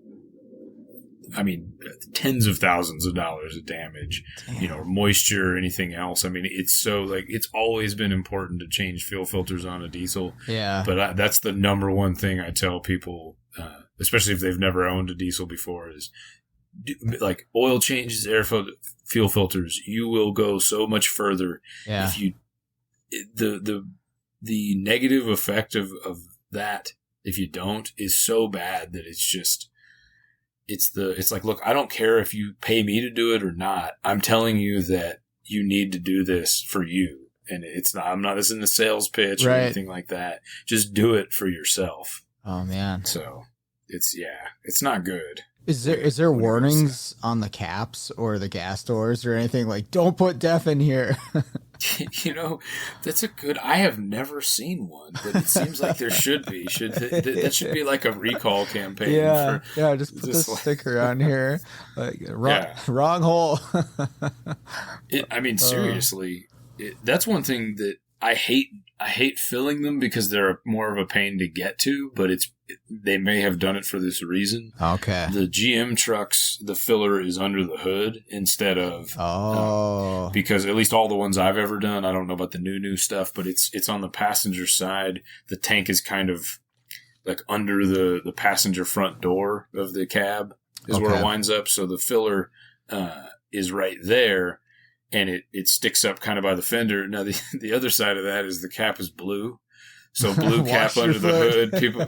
[SPEAKER 2] tens of thousands of dollars of damage, or moisture or anything else. I mean, it's so it's always been important to change fuel filters on a diesel.
[SPEAKER 1] Yeah.
[SPEAKER 2] But that's the number one thing I tell people, especially if they've never owned a diesel before, is like oil changes, fuel filters. You will go so much further if you, the negative effect of that, if you don't, is so bad that it's just, it's like, look, I don't care if you pay me to do it or not. I'm telling you that you need to do this for you. And I'm not as in the sales pitch or anything like that. Just do it for yourself.
[SPEAKER 1] Oh man.
[SPEAKER 2] So it's not good.
[SPEAKER 1] Is there warnings on the caps or the gas doors or anything like, don't put DEF in here?
[SPEAKER 2] That's I have never seen one, but it seems like there should be. That should be like a recall campaign.
[SPEAKER 1] Just put this sticker on here. Like, wrong hole.
[SPEAKER 2] Seriously, that's one thing that I hate. I hate filling them because they're more of a pain to get to, but they may have done it for this reason.
[SPEAKER 1] Okay.
[SPEAKER 2] The GM trucks, the filler is under the hood instead of because at least all the ones I've ever done, I don't know about the new stuff, but it's on the passenger side. The tank is kind of like under the passenger front door of the cab is where it winds up. So the filler is right there. And it sticks up kind of by the fender. Now, the other side of that is the cap is blue. So blue cap under the hood. People,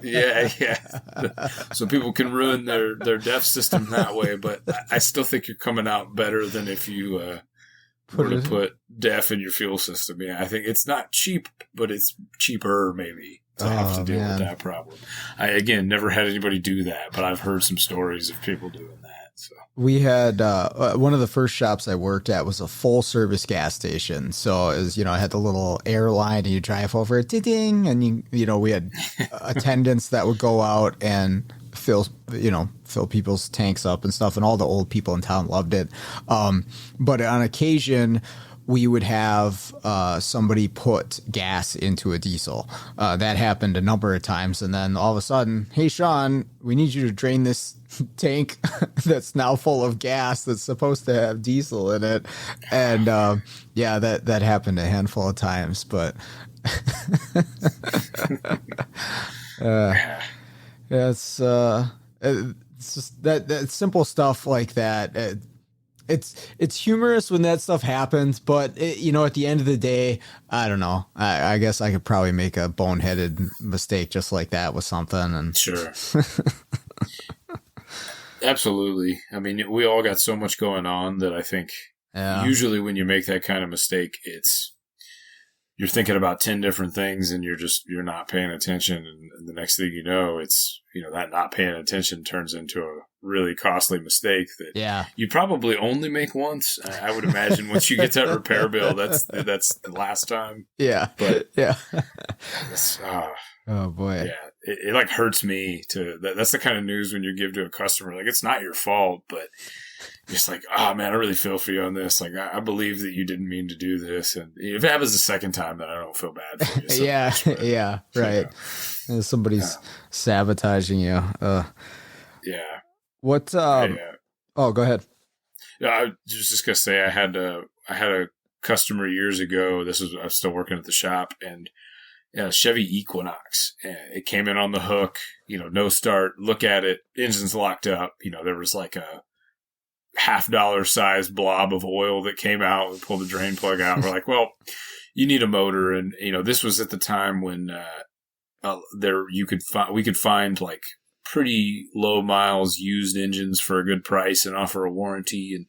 [SPEAKER 2] so people can ruin their DEF system that way. But I still think you're coming out better than if you were to put DEF in your fuel system. Yeah, I think it's not cheap, but it's cheaper maybe to have to deal with that problem. I, again, never had anybody do that, but I've heard some stories of people doing that. So. We had
[SPEAKER 1] one of the first shops I worked at was a full service gas station. So it was, I had the little air line and you drive over it, ding, and we had attendants that would go out and fill people's tanks up and stuff. And all the old people in town loved it. But on occasion, we would have somebody put gas into a diesel. That happened a number of times. And then all of a sudden, hey, Sean, we need you to drain this tank that's now full of gas that's supposed to have diesel in it. And that happened a handful of times. But it's just that simple stuff like that. It's humorous when that stuff happens, but at the end of the day, I don't know. I guess I could probably make a boneheaded mistake just like that with something. And
[SPEAKER 2] sure, absolutely. I mean, we all got so much going on that I think usually when you make that kind of mistake, you're thinking about 10 different things and you're not paying attention. And the next thing you know, it's, that not paying attention turns into a really costly mistake that you probably only make once. I would imagine once you get that repair bill, that's the last time.
[SPEAKER 1] Yeah.
[SPEAKER 2] But
[SPEAKER 1] oh boy.
[SPEAKER 2] Yeah. It like hurts me that's the kind of news when you give to a customer, like, it's not your fault, but just like, oh man, I really feel for you on this. Like, I believe that you didn't mean to do this. And if it happens the second time, then I don't feel bad for you. So
[SPEAKER 1] Right. Somebody's sabotaging you.
[SPEAKER 2] Yeah.
[SPEAKER 1] What? Oh, go ahead.
[SPEAKER 2] Yeah, I was just gonna say I had a customer years ago. I was still working at the shop, and Chevy Equinox. It came in on the hook, no start, look at it, engine's locked up. There was like a $50 size blob of oil that came out. We pulled the drain plug out. We're like, well, you need a motor. And, this was at the time when, we could find like pretty low miles used engines for a good price and offer a warranty. And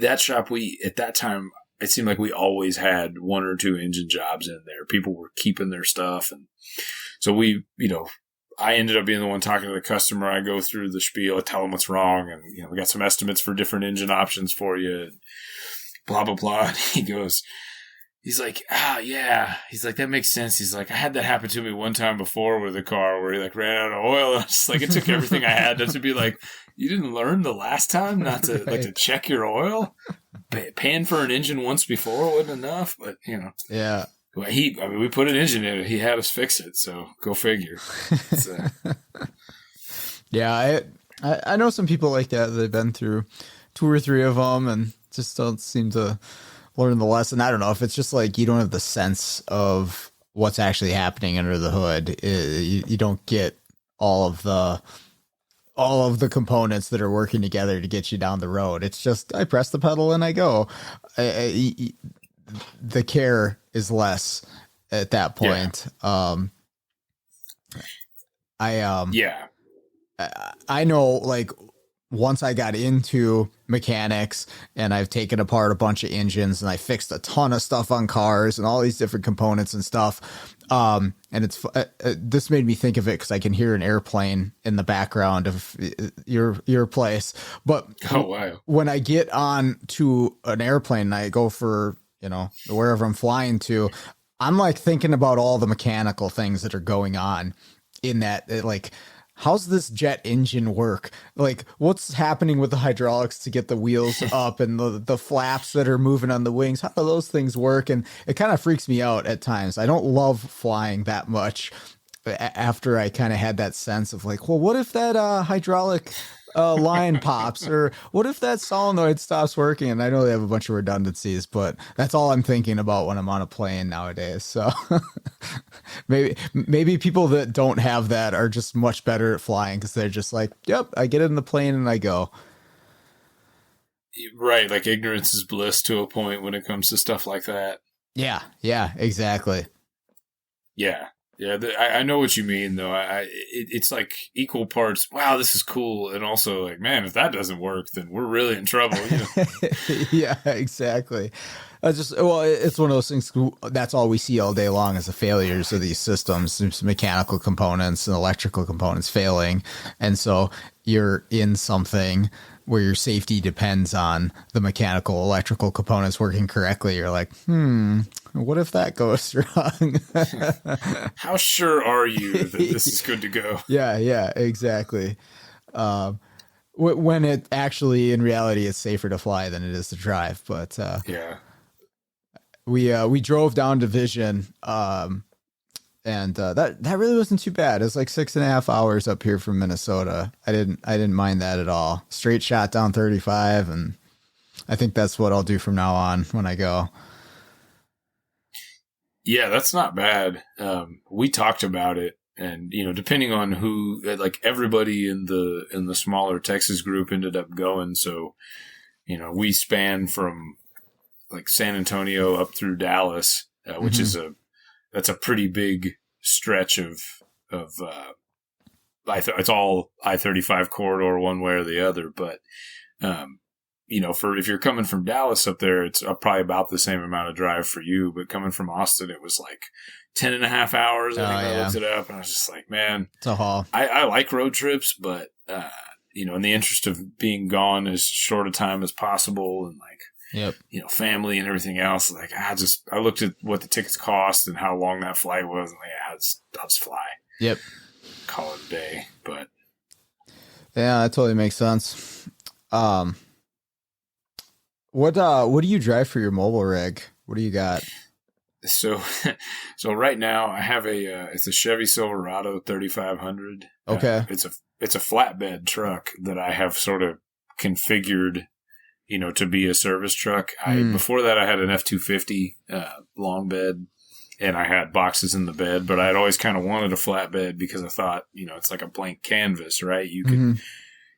[SPEAKER 2] that shop, at that time, it seemed like we always had one or two engine jobs in there. People were keeping their stuff. And so I ended up being the one talking to the customer. I go through the spiel, I tell them what's wrong. And, we got some estimates for different engine options for you. And blah, blah, blah. And he's like, yeah. He's like, that makes sense. He's like, I had that happen to me one time before with a car where he like ran out of oil. And I was just like, it took everything I had to be like, you didn't learn the last time not to like to check your oil. Paying for an engine once before wasn't enough, but
[SPEAKER 1] Yeah.
[SPEAKER 2] We put an engine in it. He had us fix it, so go figure.
[SPEAKER 1] Yeah, I know some people like that. They've been through 2 or 3 of them and just don't seem to learn the lesson. I don't know if it's just like you don't have the sense of what's actually happening under the hood. You don't get all of the components that are working together to get you down the road. It's just, I press the pedal and I go. The care is less at that point.
[SPEAKER 2] Yeah.
[SPEAKER 1] I know, like, once I got into mechanics and I've taken apart a bunch of engines and I fixed a ton of stuff on cars and all these different components and stuff. And this made me think of it because I can hear an airplane in the background of your place. But
[SPEAKER 2] wow.
[SPEAKER 1] When I get on to an airplane and I go for, wherever I'm flying to, I'm like thinking about all the mechanical things that are going on in that, like, how's this jet engine work? Like, what's happening with the hydraulics to get the wheels up and the flaps that are moving on the wings? How do those things work? And it kind of freaks me out at times. I don't love flying that much after I kind of had that sense of like, well, what if that hydraulic line pops, or what if that solenoid stops working? And I know they have a bunch of redundancies, but that's all I'm thinking about when I'm on a plane nowadays. So maybe people that don't have that are just much better at flying because they're just like, yep, I get in the plane and I go.
[SPEAKER 2] Right, like ignorance is bliss to a point when it comes to stuff like that.
[SPEAKER 1] Yeah, exactly.
[SPEAKER 2] Yeah. Yeah, I know what you mean, though. It's like equal parts, wow, this is cool, and also like, man, if that doesn't work, then we're really in trouble.
[SPEAKER 1] Yeah, exactly. It's one of those things. That's all we see all day long is the failures of these systems, some mechanical components and electrical components failing. And so you're in something where your safety depends on the mechanical, electrical components working correctly. You're like, what if that goes wrong?
[SPEAKER 2] How sure are you that this is good to go?
[SPEAKER 1] Yeah, exactly. When it actually, in reality, it's safer to fly than it is to drive. But
[SPEAKER 2] yeah.
[SPEAKER 1] We drove down to Vision, and that really wasn't too bad. It was like 6.5 hours up here from Minnesota. I didn't mind that at all. Straight shot down 35, and I think that's what I'll do from now on when I go.
[SPEAKER 2] Yeah, that's not bad. We talked about it, and depending on who, like everybody in the smaller Texas group ended up going. So, we span from like San Antonio up through Dallas, which is that's a pretty big stretch of it's all I-35 corridor one way or the other. But if you're coming from Dallas up there, it's probably about the same amount of drive for you. But coming from Austin, it was like 10.5 hours. I looked it up, and I was just like, man,
[SPEAKER 1] it's a haul.
[SPEAKER 2] I like road trips, but in the interest of being gone as short a time as possible, and like,
[SPEAKER 1] yep,
[SPEAKER 2] family and everything else. Like, I looked at what the tickets cost and how long that flight was, and like, I'll just fly.
[SPEAKER 1] Yep,
[SPEAKER 2] call it a day. But
[SPEAKER 1] yeah, that totally makes sense. What do you drive for your mobile rig? What do you got?
[SPEAKER 2] So right now I have it's a Chevy Silverado 3500.
[SPEAKER 1] Okay.
[SPEAKER 2] It's a flatbed truck that I have sort of configured, to be a service truck. Before that I had an F-250 long bed, and I had boxes in the bed, but I'd always kind of wanted a flatbed because I thought, it's like a blank canvas, right? You can,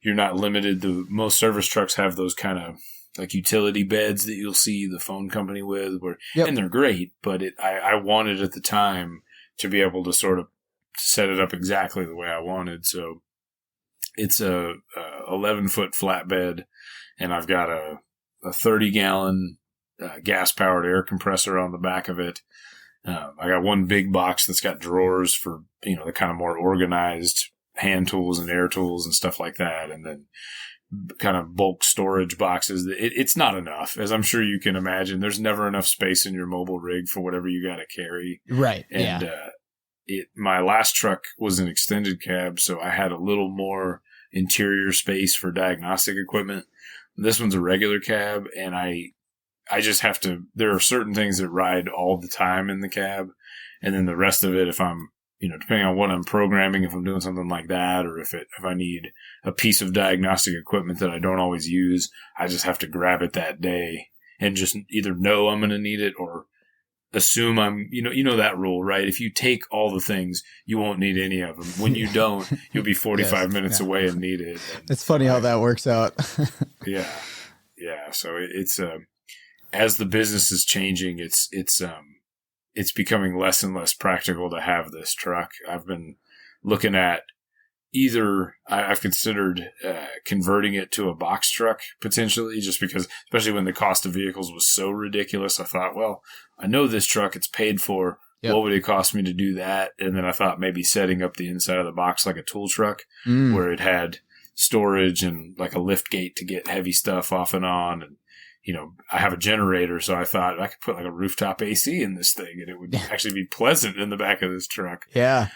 [SPEAKER 2] you're not limited. Most service trucks have those kind of like utility beds that you'll see the phone company with, and they're great, but I wanted at the time to be able to sort of set it up exactly the way I wanted. So it's a 11-foot flatbed, and I've got a 30-gallon gas-powered air compressor on the back of it. I got one big box that's got drawers for, the kind of more organized hand tools and air tools and stuff like that. And then kind of bulk storage boxes. It's not enough, as I'm sure you can imagine. There's never enough space in your mobile rig for whatever you got to carry.
[SPEAKER 1] Right.
[SPEAKER 2] And, my last truck was an extended cab, so I had a little more interior space for diagnostic equipment. This one's a regular cab, and I just have to, there are certain things that ride all the time in the cab. And then the rest of it, if I'm, depending on what I'm programming, if I'm doing something like that, or if I need a piece of diagnostic equipment that I don't always use, I just have to grab it that day and just either know I'm going to need it or assume I'm, that rule, right? If you take all the things, you won't need any of them. When you don't, you'll be 45 minutes away and need it.
[SPEAKER 1] It's funny how that works out.
[SPEAKER 2] Yeah. So it's, as the business is changing, it's becoming less and less practical to have this truck. I've been looking at I've considered converting it to a box truck potentially, just because, especially when the cost of vehicles was so ridiculous. I thought, well, I know this truck, it's paid for. Yep. What would it cost me to do that? And then I thought maybe setting up the inside of the box like a tool truck where it had storage and like a lift gate to get heavy stuff off and on. And, I have a generator, so I thought I could put like a rooftop AC in this thing and it would actually be pleasant in the back of this truck.
[SPEAKER 1] Yeah.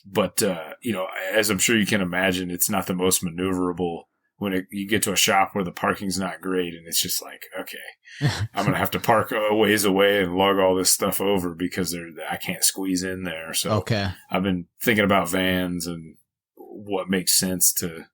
[SPEAKER 2] But as I'm sure you can imagine, it's not the most maneuverable when you get to a shop where the parking's not great and it's just like, okay, I'm going to have to park a ways away and lug all this stuff over because I can't squeeze in there. So I've been thinking about vans and what makes sense to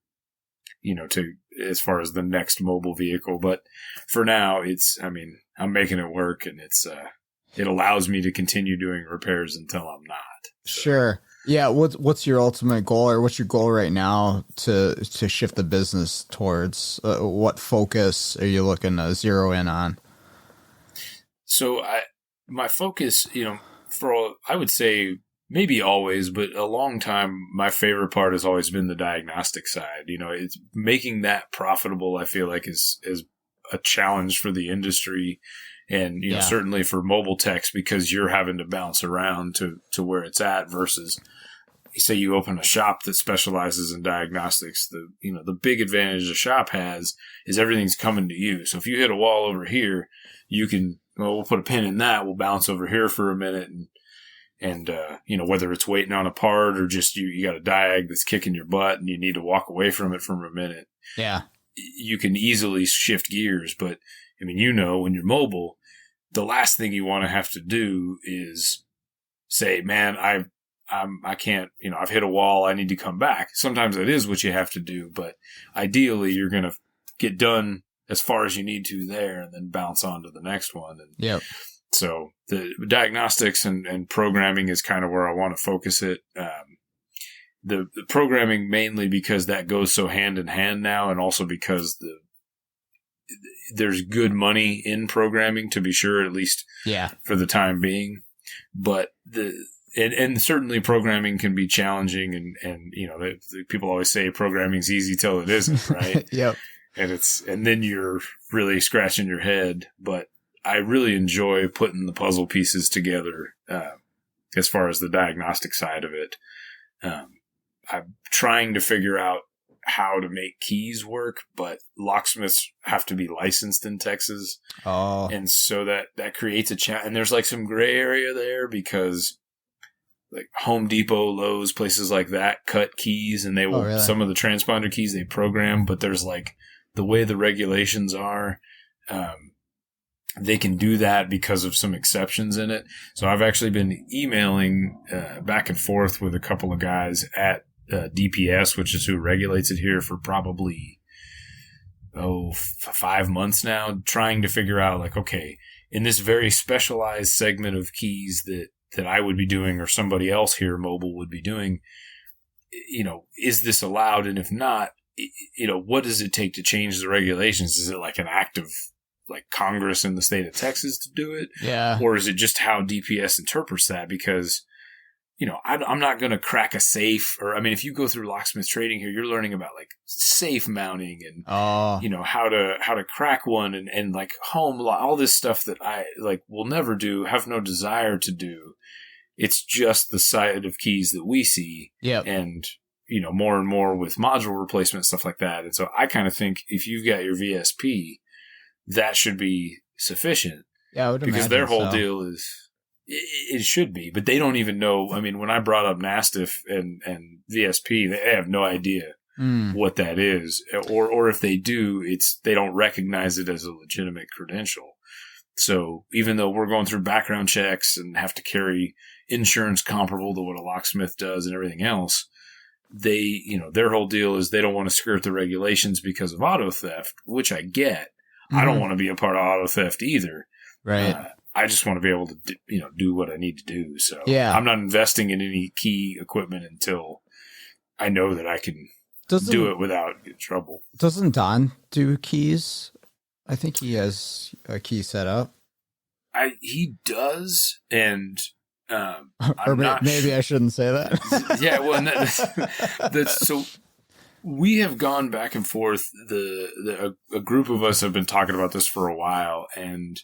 [SPEAKER 2] as far as the next mobile vehicle. But for now, I'm making it work, and it allows me to continue doing repairs until I'm not. So.
[SPEAKER 1] Sure. Yeah. What's your ultimate goal, or what's your goal right now to shift the business towards? What focus are you looking to zero in on?
[SPEAKER 2] So my focus, I would say maybe always, but a long time, my favorite part has always been the diagnostic side. It's making that profitable, I feel like is a challenge for the industry and, certainly for mobile techs, because you're having to bounce around to where it's at versus say you open a shop that specializes in diagnostics. The big advantage a shop has is everything's coming to you. So if you hit a wall over here, you can, we'll put a pin in that. We'll bounce over here for a minute and whether it's waiting on a part or just you got a diag that's kicking your butt and you need to walk away from it for a minute. Yeah. You can easily shift gears. But when you're mobile, the last thing you want to have to do is say, man, I can't, I've hit a wall. I need to come back. Sometimes that is what you have to do, but ideally you're going to get done as far as you need to there and then bounce on to the next one. And so the diagnostics and programming is kind of where I want to focus it. The programming mainly because that goes so hand in hand now, and also because there's good money in programming, to be sure, at least for the time being. But and certainly programming can be challenging, and people always say programming's easy till it isn't, right?
[SPEAKER 1] Yep.
[SPEAKER 2] And then you're really scratching your head. But I really enjoy putting the puzzle pieces together as far as the diagnostic side of it. I'm trying to figure out how to make keys work, but locksmiths have to be licensed in Texas. Oh. And so that creates a challenge. And there's like some gray area there because like Home Depot, Lowe's, places like that cut keys, and they will, really? Some of the transponder keys they program, but there's like the way the regulations are, they can do that because of some exceptions in it. So I've actually been emailing back and forth with a couple of guys at DPS, which is who regulates it here, for probably 5 months now, trying to figure out like, okay, in this very specialized segment of keys that I would be doing or somebody else here mobile would be doing, is this allowed? And if not, what does it take to change the regulations? Is it like an act of like Congress in the state of Texas to do it?
[SPEAKER 1] Yeah.
[SPEAKER 2] Or is it just how DPS interprets that? Because, I'm not going to crack a safe if you go through locksmith training here, you're learning about like safe mounting and, how to crack one and like home, all this stuff that I like will never do, have no desire to do. It's just the side of keys that we see.
[SPEAKER 1] Yep.
[SPEAKER 2] And, more and more with module replacement, stuff like that. And so I kind of think if you've got your VSP, that should be sufficient.
[SPEAKER 1] Yeah, I would
[SPEAKER 2] because
[SPEAKER 1] imagine
[SPEAKER 2] their whole
[SPEAKER 1] so.
[SPEAKER 2] deal is it should be, but they don't even know. I mean, when I brought up Mastiff and VSP, they have no idea what that is, or if they do, they don't recognize it as a legitimate credential. So even though we're going through background checks and have to carry insurance comparable to what a locksmith does and everything else, they, their whole deal is they don't want to skirt the regulations because of auto theft, which I get. I don't want to be a part of auto theft either.
[SPEAKER 1] Right.
[SPEAKER 2] I just want to be able to, do what I need to do. So
[SPEAKER 1] yeah.
[SPEAKER 2] I'm not investing in any key equipment until I know that I can do it without getting trouble.
[SPEAKER 1] Doesn't Don do keys? I think he has a key set up.
[SPEAKER 2] He does, and
[SPEAKER 1] or maybe I shouldn't say that.
[SPEAKER 2] Yeah, well, that's so. We have gone back and forth. A group of us have been talking about this for a while, and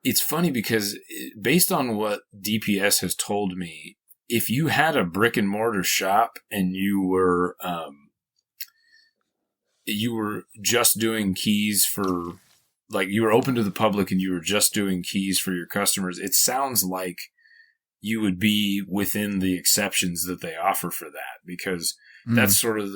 [SPEAKER 2] it's funny because based on what DPS has told me, if you had a brick and mortar shop and you were just doing keys for, like, you were open to the public and you were just doing keys for your customers, it sounds like you would be within the exceptions that they offer for that, because that's sort of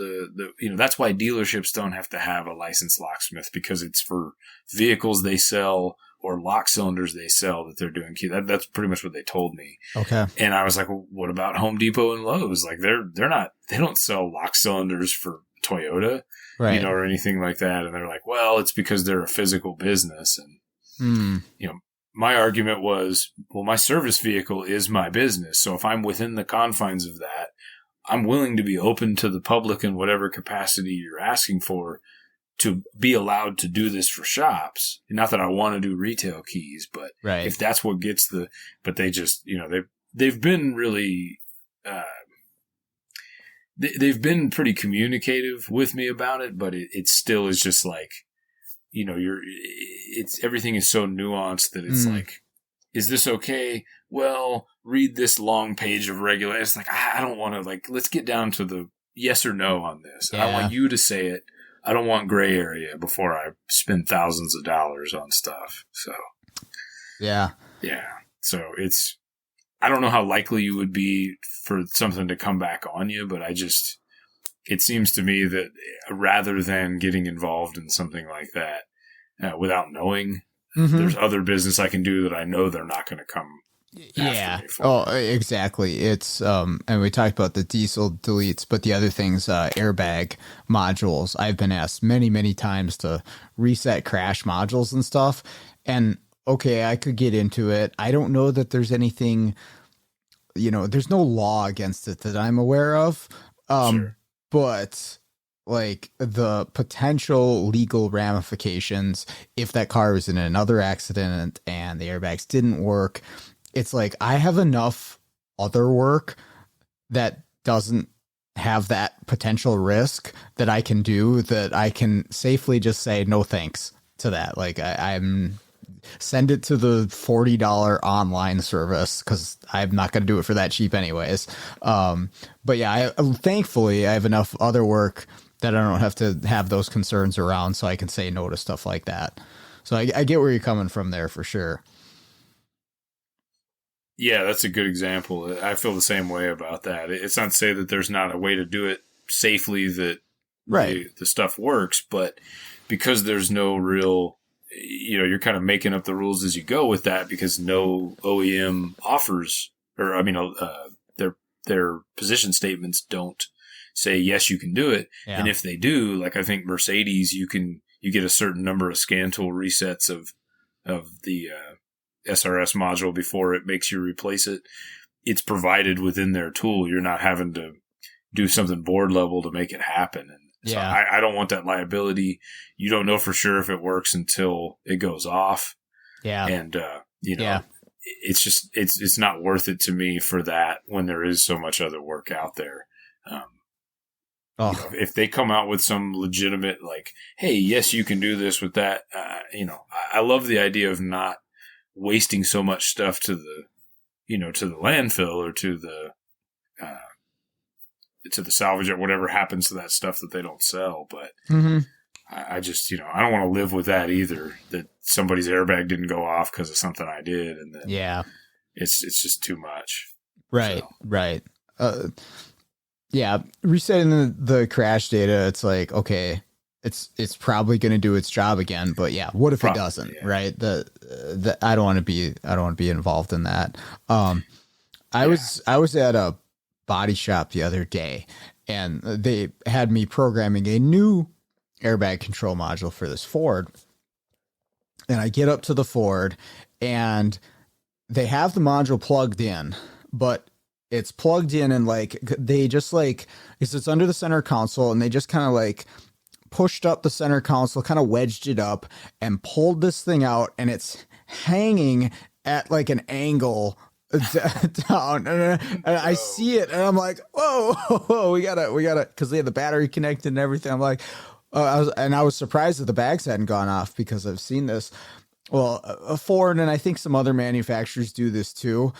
[SPEAKER 2] that's why dealerships don't have to have a licensed locksmith, because it's for vehicles they sell or lock cylinders they sell that they're doing key. That's pretty much what they told me.
[SPEAKER 1] Okay.
[SPEAKER 2] And I was like, well, what about Home Depot and Lowe's? Like they don't sell lock cylinders for Toyota,
[SPEAKER 1] right,
[SPEAKER 2] or anything like that. And they're like, well, it's because they're a physical business. And, my argument was, well, my service vehicle is my business. So if I'm within the confines of that, I'm willing to be open to the public in whatever capacity you're asking for to be allowed to do this for shops. Not that I want to do retail keys, but
[SPEAKER 1] right,
[SPEAKER 2] if that's what gets but they just, they've been really, they've been pretty communicative with me about it, but it still is just like, everything is so nuanced that it's like, is this okay? Well, read this long page of regulation. It's like, I don't want to, like, let's get down to the yes or no on this. Yeah. I want you to say it. I don't want gray area before I spend thousands of dollars on stuff. So,
[SPEAKER 1] yeah.
[SPEAKER 2] So I don't know how likely you would be for something to come back on you, but it seems to me that rather than getting involved in something like that without knowing, there's other business I can do that I know they're not going to come.
[SPEAKER 1] Yeah. Oh, exactly. It's and we talked about the diesel deletes, but the other things, airbag modules. I've been asked many, many times to reset crash modules and stuff. And okay, I could get into it. I don't know that there's anything, there's no law against it that I'm aware of.
[SPEAKER 2] Sure.
[SPEAKER 1] But like the potential legal ramifications if that car was in another accident and the airbags didn't work, it's like I have enough other work that doesn't have that potential risk that I can do, that I can safely just say no thanks to that. Like I'm send it to the $40 online service because I'm not going to do it for that cheap anyways. But yeah, thankfully I have enough other work that I don't have to have those concerns around, so I can say no to stuff like that. So I get where you're coming from there for sure.
[SPEAKER 2] Yeah, that's a good example. I feel the same way about that. It's not to say that there's not a way to do it safely that the stuff works, but because there's no real, you're kind of making up the rules as you go with that, because no OEM offers, or their position statements don't say, yes, you can do it. Yeah. And if they do, like I think Mercedes, you get a certain number of scan tool resets of of the SRS module before it makes you replace it. It's provided within their tool. You're not having to do something board level to make it happen. And so I don't want that liability. You don't know for sure if it works until it goes off. Yeah. And, it's just, it's not worth it to me for that when there is so much other work out there. If they come out with some legitimate, like, hey, yes, you can do this with that. I love the idea of not wasting so much stuff to the landfill or to the salvage or whatever happens to that stuff that they don't sell. But I just, I don't want to live with that either, that somebody's airbag didn't go off because of something I did. And then it's just too much.
[SPEAKER 1] Right. So. Right. Resetting the crash data. It's like, okay, it's probably going to do its job again, but what if it doesn't? Yeah. Right. I don't want to be involved in that. I was at a body shop the other day, and they had me programming a new airbag control module for this Ford. And I get up to the Ford, and they have the module plugged in, but it's plugged in and like they just like it's under the center console, and they just kind of like pushed up the center console, kind of wedged it up and pulled this thing out, and it's hanging at like an angle down, and I see it, and I'm like, whoa, we gotta, because they had the battery connected and everything. I'm like, I was surprised that the bags hadn't gone off, because I've seen this. Well, Ford and I think some other manufacturers do this too.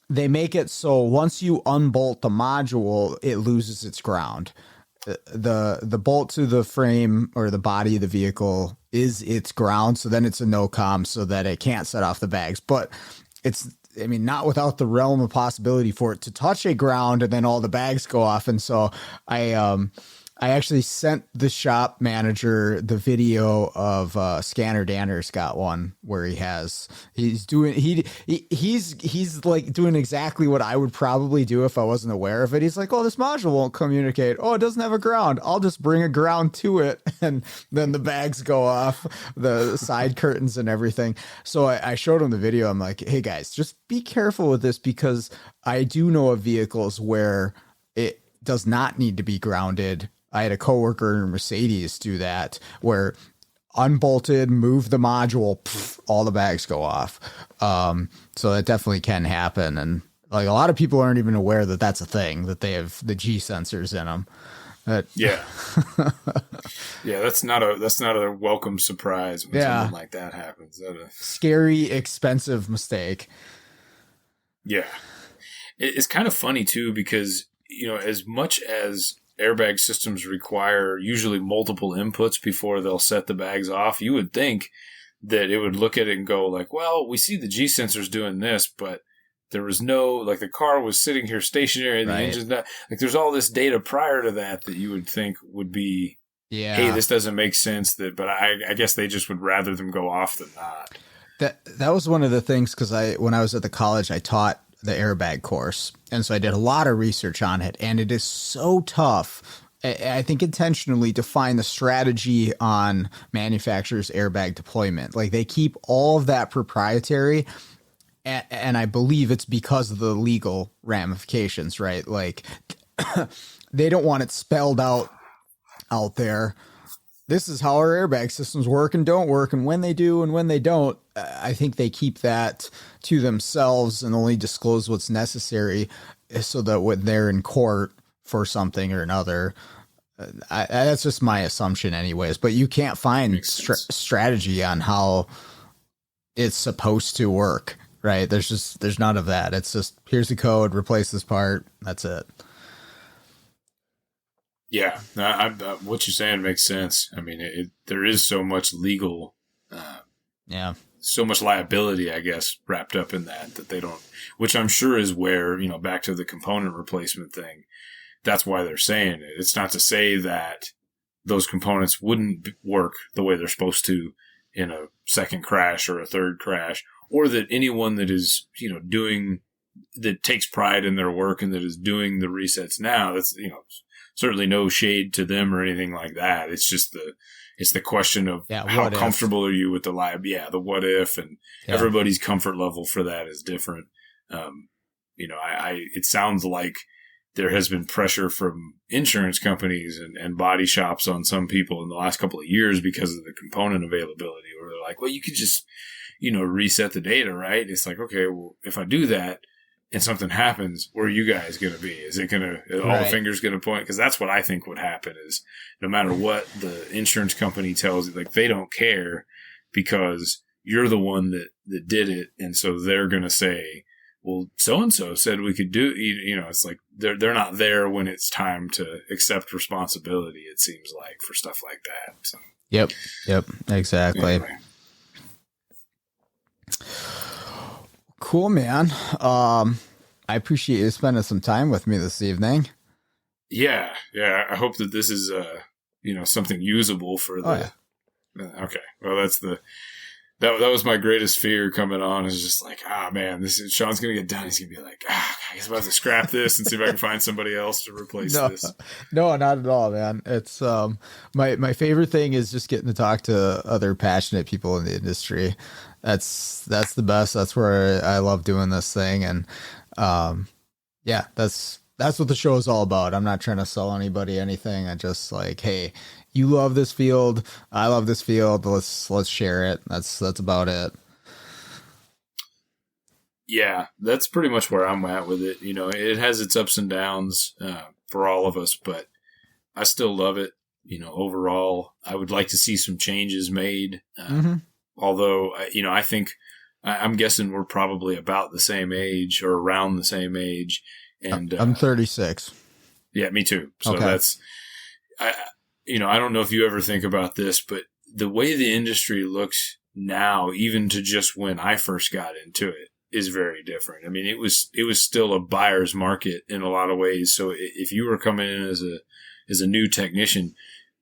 [SPEAKER 1] They make it so once you unbolt the module, it loses its ground. The bolt to the frame or the body of the vehicle is its ground, so then it's a no-com, so that it can't set off the bags. But it's, not without the realm of possibility for it to touch a ground and then all the bags go off. And so I actually sent the shop manager the video of Scanner Danner's got one where he's like doing exactly what I would probably do if I wasn't aware of it. He's like, oh, this module won't communicate. Oh, it doesn't have a ground. I'll just bring a ground to it. And then the bags go off, the side curtains and everything. So I showed him the video. I'm like, hey guys, just be careful with this, because I do know of vehicles where it does not need to be grounded. I had a coworker in Mercedes do that, where unbolted, move the module, all the bags go off. So that definitely can happen. And like a lot of people aren't even aware that that's a thing, that they have the G sensors in them.
[SPEAKER 2] Yeah, that's not a welcome surprise when something like that happens.
[SPEAKER 1] Scary, expensive mistake.
[SPEAKER 2] Yeah. It's kind of funny too, because, as much as airbag systems require usually multiple inputs before they'll set the bags off, you would think that it would look at it and go like, well, we see the G sensors doing this, but there was no, like, the car was sitting here stationary, the engine's not, like, there's all this data prior to that you would think would be, hey, this doesn't make sense, but I guess they just would rather them go off than not.
[SPEAKER 1] That was one of the things, because when I was at the college, I taught the airbag course. And so I did a lot of research on it, and it is so tough, I think intentionally, to find the strategy on manufacturers' airbag deployment. Like, they keep all of that proprietary, and I believe it's because of the legal ramifications, right? Like, they don't want it spelled out there. This is how our airbag systems work and don't work, and when they do and when they don't. I think they keep that to themselves and only disclose what's necessary, so that when they're in court for something or another, that's just my assumption anyways. But you can't find strategy on how it's supposed to work, right? There's none of that. It's just, here's the code, replace this part. That's it.
[SPEAKER 2] Yeah, what you're saying makes sense. There is so much legal, so much liability, I guess, wrapped up in that they don't, which I'm sure is where, back to the component replacement thing, that's why they're saying it. It's not to say that those components wouldn't work the way they're supposed to in a second crash or a third crash, or that anyone that is, doing that takes pride in their work and that is doing the resets now. That's, certainly no shade to them or anything like that. It's just it's the question of how comfortable are you with the lab? Yeah. The what if, and everybody's comfort level for that is different. It sounds like there has been pressure from insurance companies and body shops on some people in the last couple of years because of the component availability, where they're like, well, you could just, reset the data, right? It's like, okay, well, if I do that and something happens, where are you guys going to be? Is it going to, all the fingers going to point? Because that's what I think would happen is no matter what the insurance company tells you, like they don't care because you're the one that did it. And so they're going to say, well, so-and-so said we could do, it's like they're not there when it's time to accept responsibility, it seems like, for stuff like that. So.
[SPEAKER 1] Yep, exactly. Anyway. Cool, man. I appreciate you spending some time with me this evening.
[SPEAKER 2] Yeah. I hope that this is, something usable for the. Okay. Well, that's that was my greatest fear coming on. Is just like, man, Sean's gonna get done. He's gonna be like, I guess I'm about to scrap this and see if I can find somebody else to replace this.
[SPEAKER 1] No, not at all, man. It's my favorite thing is just getting to talk to other passionate people in the industry. That's the best. That's where I love doing this thing. And that's what the show is all about. I'm not trying to sell anybody anything. I just like, hey, you love this field, I love this field. Let's share it. That's about it.
[SPEAKER 2] Yeah, that's pretty much where I'm at with it. It has its ups and downs for all of us, but I still love it. Overall, I would like to see some changes made. Although, I think I'm guessing we're probably about the same age or around the same age. And
[SPEAKER 1] I'm 36.
[SPEAKER 2] Yeah, me too. So that's, I don't know if you ever think about this, but the way the industry looks now, even to just when I first got into it, is very different. I mean, it was still a buyer's market in a lot of ways. So if you were coming in as a new technician,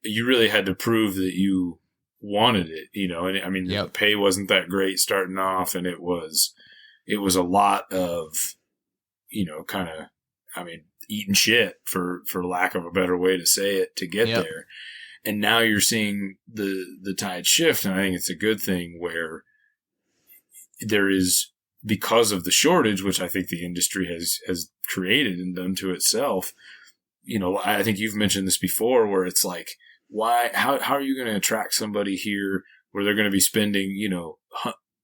[SPEAKER 2] you really had to prove that you wanted it, and I mean, the pay wasn't that great starting off, and it was a lot of, eating shit for lack of a better way to say it to get there. And now you're seeing the tide shift. And I think it's a good thing where there is, because of the shortage, which I think the industry has created and done to itself. I think you've mentioned this before where it's like, how are you going to attract somebody here where they're going to be spending,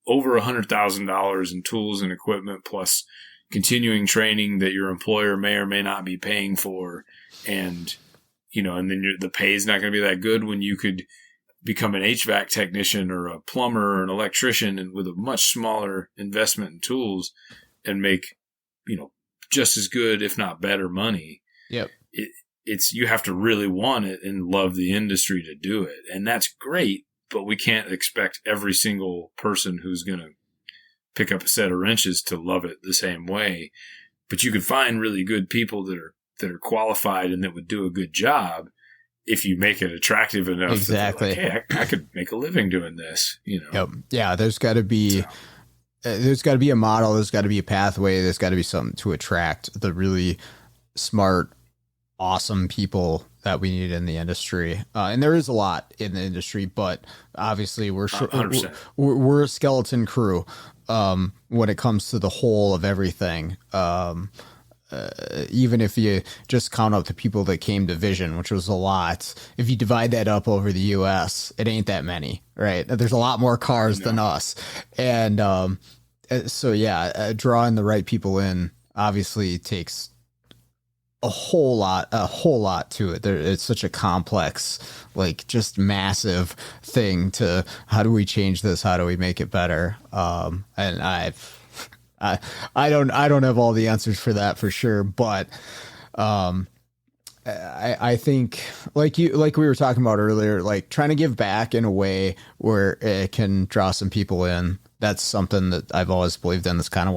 [SPEAKER 2] over $100,000 in tools and equipment plus continuing training that your employer may or may not be paying for. And, and then the pay is not going to be that good when you could become an HVAC technician or a plumber or an electrician and with a much smaller investment in tools and make, just as good, if not better money.
[SPEAKER 1] Yep.
[SPEAKER 2] You have to really want it and love the industry to do it. And that's great, but we can't expect every single person who's going to pick up a set of wrenches to love it the same way. But you can find really good people that are qualified and that would do a good job if you make it attractive enough.
[SPEAKER 1] Exactly.
[SPEAKER 2] That like, hey, I could make a living doing this,
[SPEAKER 1] Yep. Yeah. There's got to be a model. There's got to be a pathway. There's got to be something to attract the really smart, awesome people that we need in the industry. And there is a lot in the industry, but obviously we're a skeleton crew when it comes to the whole of everything. Even if you just count up the people that came to Vision, which was a lot, if you divide that up over the US, it ain't that many, right? There's a lot more cars than us. And so drawing the right people in obviously takes a whole lot to it. It's such a complex, like just massive thing to how do we change this? How do we make it better? And I don't have all the answers for that for sure, but I think like we were talking about earlier, like trying to give back in a way where it can draw some people in. That's something that I've always believed in. That's kind of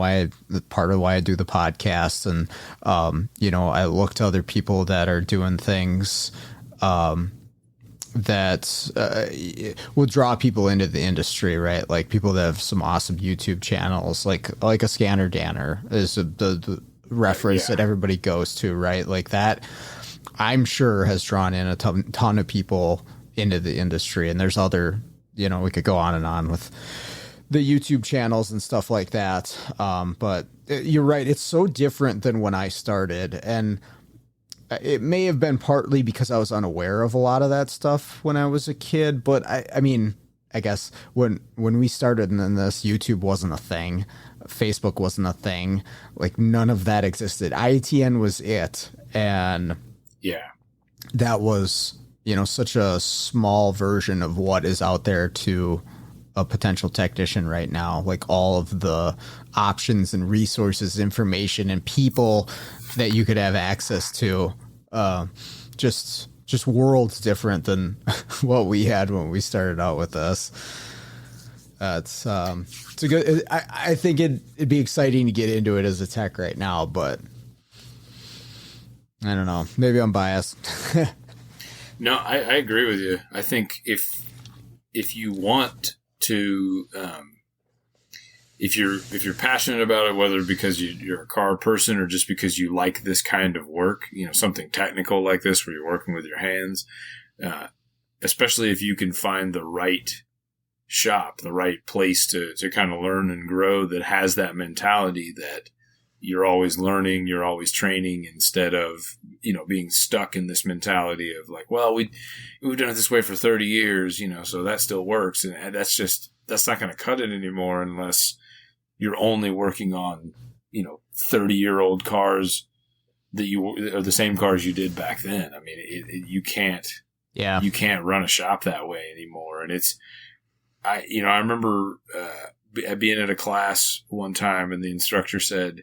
[SPEAKER 1] part of why I do the podcast. And, I look to other people that are doing things, that will draw people into the industry, right? Like people that have some awesome YouTube channels, like a Scanner Danner is the reference that everybody goes to, right? Like that, I'm sure has drawn in a ton of people into the industry. And there's other, we could go on and on with the YouTube channels and stuff like that. But you're right. It's so different than when I started. And it may have been partly because I was unaware of a lot of that stuff when I was a kid. But I mean, I guess when we started in this, YouTube wasn't a thing. Facebook wasn't a thing. Like none of that existed. IATN was it. And that was, such a small version of what is out there to a potential technician right now. Like all of the options and resources, information and people that you could have access to, just worlds different than what we had when we started out with this. It's a good, I think it'd be exciting to get into it as a tech right now, but I don't know. Maybe I'm biased.
[SPEAKER 2] No, I agree with you. I think if you want to, if you're passionate about it, whether because you're a car person or just because you like this kind of work, something technical like this where you're working with your hands, especially if you can find the right shop, the right place to kind of learn and grow that has that mentality that you're always learning, you're always training instead of, being stuck in this mentality of like, well, we've done it this way for 30 years, so that still works. And that's not going to cut it anymore unless you're only working on, 30-year-old cars that are the same cars you did back then. I mean, you can't run a shop that way anymore. And I remember being at a class one time and the instructor said,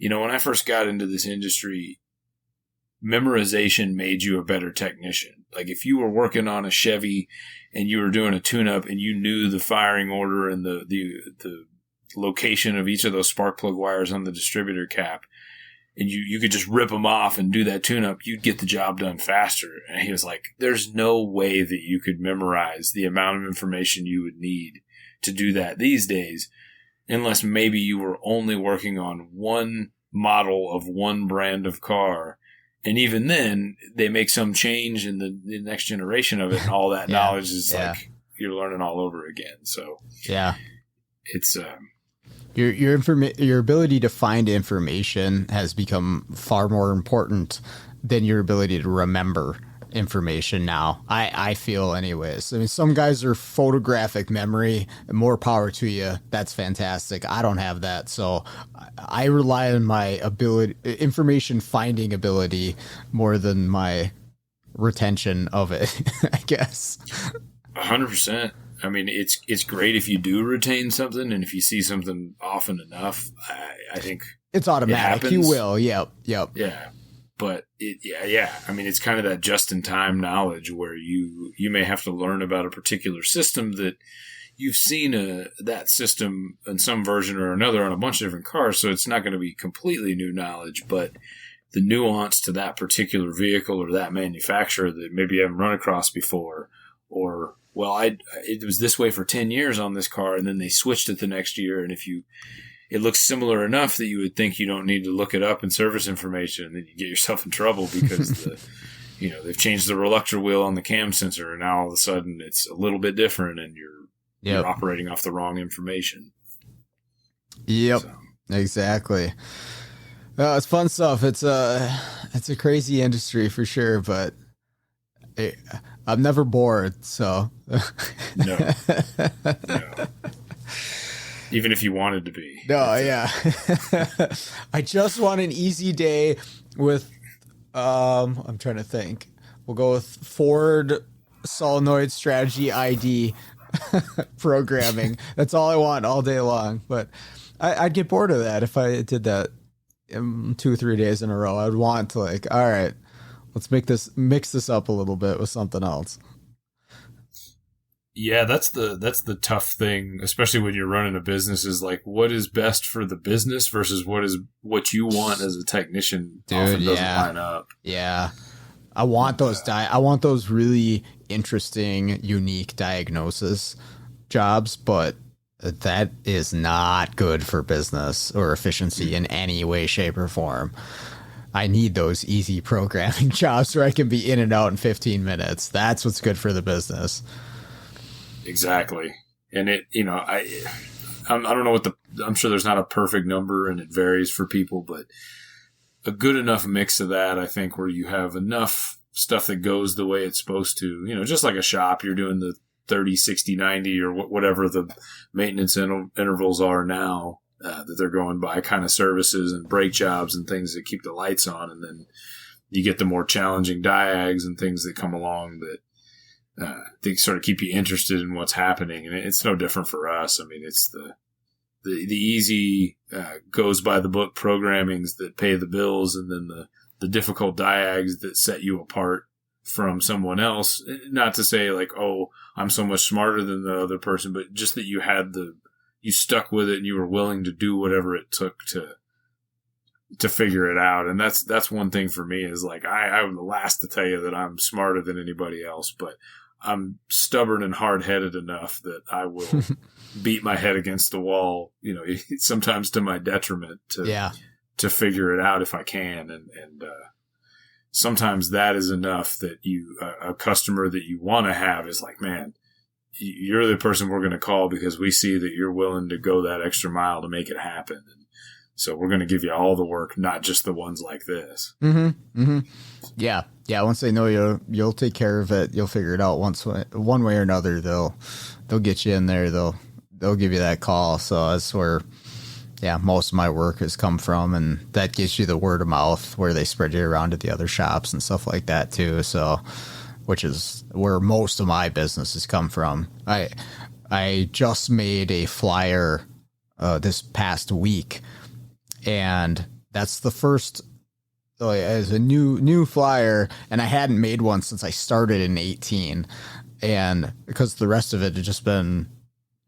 [SPEAKER 2] when I first got into this industry, memorization made you a better technician. Like if you were working on a Chevy and you were doing a tune-up and you knew the firing order and the location of each of those spark plug wires on the distributor cap, and you could just rip them off and do that tune-up, you'd get the job done faster. And he was like, there's no way that you could memorize the amount of information you would need to do that these days, unless maybe you were only working on one model of one brand of car. And even then, they make some change in the next generation of it, and all that knowledge is like you're learning all over again. So it's
[SPEAKER 1] your ability to find information has become far more important than your ability to remember information now. I feel anyways. I mean, some guys are photographic memory, and more power to you. That's fantastic. I don't have that. So I rely on my information finding ability more than my retention of it, I guess.
[SPEAKER 2] 100%. I mean, it's great if you do retain something, and if you see something often enough, I think
[SPEAKER 1] it's automatic. You will. Yep.
[SPEAKER 2] Yeah. But I mean, it's kind of that just-in-time knowledge where you may have to learn about a particular system that you've seen that system in some version or another on a bunch of different cars, so it's not going to be completely new knowledge, but the nuance to that particular vehicle or that manufacturer that maybe you haven't run across before, or, well, it was this way for 10 years on this car, and then they switched it the next year, and it looks similar enough that you would think you don't need to look it up in service information, and then you get yourself in trouble because they've changed the reluctor wheel on the cam sensor, and now all of a sudden it's a little bit different, and you're operating off the wrong information.
[SPEAKER 1] Yep, so. Exactly. It's fun stuff. It's a crazy industry for sure, but I'm never bored. So
[SPEAKER 2] no. Even if you wanted to be.
[SPEAKER 1] No, yeah. I just want an easy day with, I'm trying to think. We'll go with Ford solenoid strategy ID programming. That's all I want all day long. But I'd get bored of that if I did that 2 or 3 days in a row. I'd want to all right, let's mix this up a little bit with something else.
[SPEAKER 2] Yeah, that's the tough thing, especially when you're running a business, is like what is best for the business versus what you want as a technician. Dude, often doesn't line up.
[SPEAKER 1] Yeah. I want those I want those really interesting, unique diagnosis jobs, but that is not good for business or efficiency in any way, shape, or form. I need those easy programming jobs where I can be in and out in 15 minutes. That's what's good for the business.
[SPEAKER 2] Exactly. And I don't know I'm sure there's not a perfect number and it varies for people, but a good enough mix of that, I think, where you have enough stuff that goes the way it's supposed to, just like a shop, you're doing the 30, 60, 90 or whatever the maintenance intervals are now, that they're going by, kind of services and brake jobs and things that keep the lights on. And then you get the more challenging diags and things that come along that, they sort of keep you interested in what's happening. And it's no different for us. I mean, it's the easy, goes by the book programmings that pay the bills, and then the difficult diags that set you apart from someone else. Not to say like, oh, I'm so much smarter than the other person, but just that you stuck with it and you were willing to do whatever it took to figure it out. And that's one thing for me is like, I'm the last to tell you that I'm smarter than anybody else, but I'm stubborn and hard-headed enough that I will beat my head against the wall, sometimes to my detriment to figure it out if I can. And sometimes that is enough that a customer that you want to have is like, man, you're the person we're going to call because we see that you're willing to go that extra mile to make it happen. And so we're going to give you all the work, not just the ones like this.
[SPEAKER 1] Mm-hmm. Mm-hmm. Yeah. Yeah. Once they know you'll take care of it, you'll figure it out one way or another. They'll get you in there. They'll give you that call. So that's where, most of my work has come from. And that gives you the word of mouth where they spread you around to the other shops and stuff like that too. So, which is where most of my business has come from. I just made a flyer, this past week, and that's the first, as a new flyer, and I hadn't made one since I started in 18, and because the rest of it had just been,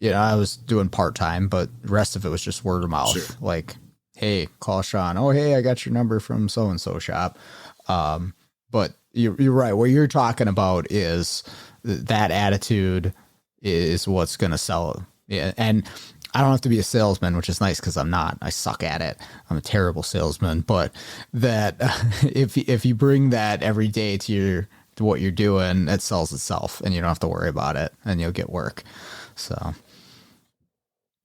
[SPEAKER 1] I was doing part-time, but the rest of it was just word of mouth.
[SPEAKER 2] Sure.
[SPEAKER 1] Like, hey, call Sean. Oh, hey, I got your number from so-and-so shop. But you're right. What you're talking about is that attitude is what's going to sell. Yeah, and I don't have to be a salesman, which is nice because I'm not. I suck at it. I'm a terrible salesman. But that if you bring that every day to what you're doing, it sells itself, and you don't have to worry about it, and you'll get work. So,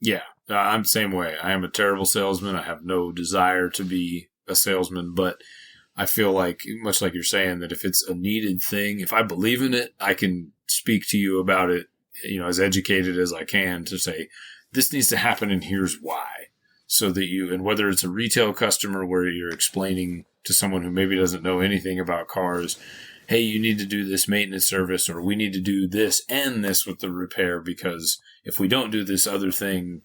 [SPEAKER 2] yeah, I'm the same way. I am a terrible salesman. I have no desire to be a salesman, but I feel like, much like you're saying, that if it's a needed thing, if I believe in it, I can speak to you about it, as educated as I can to say, this needs to happen and here's why. So that and whether it's a retail customer where you're explaining to someone who maybe doesn't know anything about cars, hey, you need to do this maintenance service, or we need to do this and this with the repair, because if we don't do this other thing,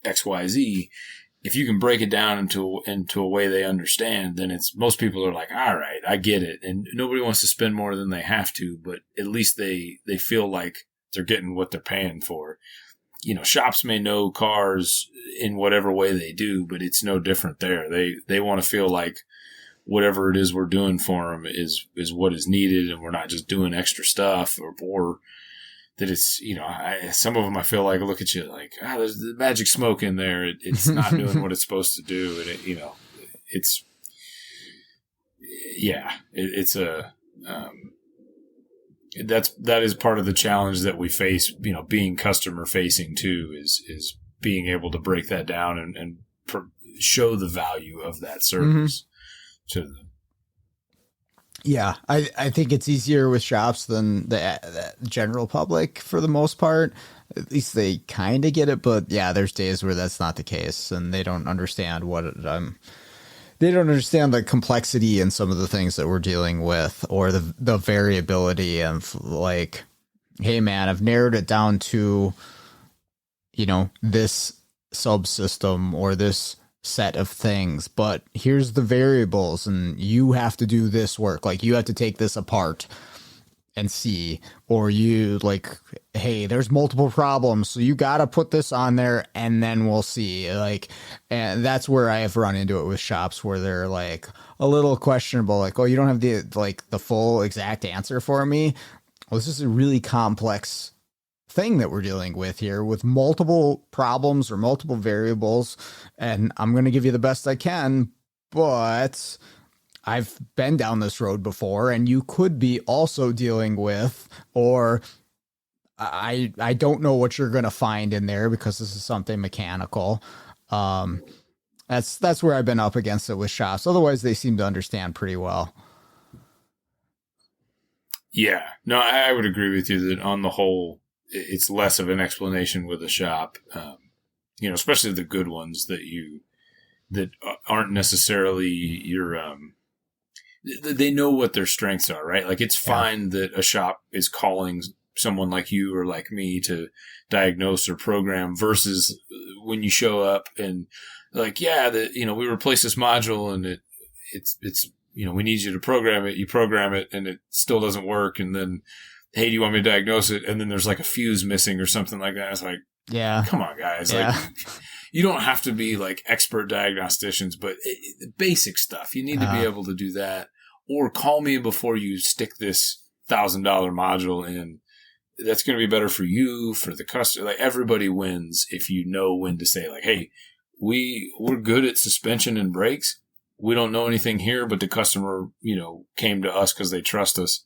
[SPEAKER 2] XYZ, if you can break it down into a way they understand, then most people are like, all right, I get it. And nobody wants to spend more than they have to, but at least they feel like they're getting what they're paying for. Shops may know cars in whatever way they do, but it's no different there. They want to feel like whatever it is we're doing for them is what is needed, and we're not just doing extra stuff, or that it's, some of them I feel like look at you like, there's the magic smoke in there. It's not doing what it's supposed to do. And that is part of the challenge that we face, being customer facing too, is being able to break that down and show the value of that service to them.
[SPEAKER 1] Yeah, I think it's easier with shops than the general public for the most part. At least they kind of get it, but yeah, there's days where that's not the case, and they don't understand they don't understand the complexity in some of the things that we're dealing with, or the variability of like, hey man, I've narrowed it down to, this subsystem or this set of things, but here's the variables, and you have to do this work. Like, you have to take this apart and see, or you like, hey, there's multiple problems, so you got to put this on there and then we'll see. Like, and that's where I have run into it with shops where they're like a little questionable, like, oh, you don't have the full exact answer for me. well, this is a really complex thing that we're dealing with here with multiple problems or multiple variables. And I'm going to give you the best I can, but I've been down this road before, and you could be also dealing with, or I don't know what you're going to find in there because this is something mechanical. That's where I've been up against it with shops. Otherwise, they seem to understand pretty well.
[SPEAKER 2] Yeah, no, I would agree with you that on the whole, it's less of an explanation with a shop. Especially the good ones that aren't necessarily your. They know what their strengths are, right? Like it's fine that a shop is calling someone like you or like me to diagnose or program versus when you show up and like, we replace this module and it's we need you to program it. You program it and it still doesn't work. And then, hey, do you want me to diagnose it? And then there's like a fuse missing or something like that. It's like, come on, guys. Yeah. Like, you don't have to be like expert diagnosticians, but basic stuff. You need to be able to do that. Or call me before you stick this $1,000 module in. That's going to be better for you, for the customer. Like everybody wins if you know when to say like, hey, we're good at suspension and brakes. We don't know anything here, but the customer, came to us because they trust us.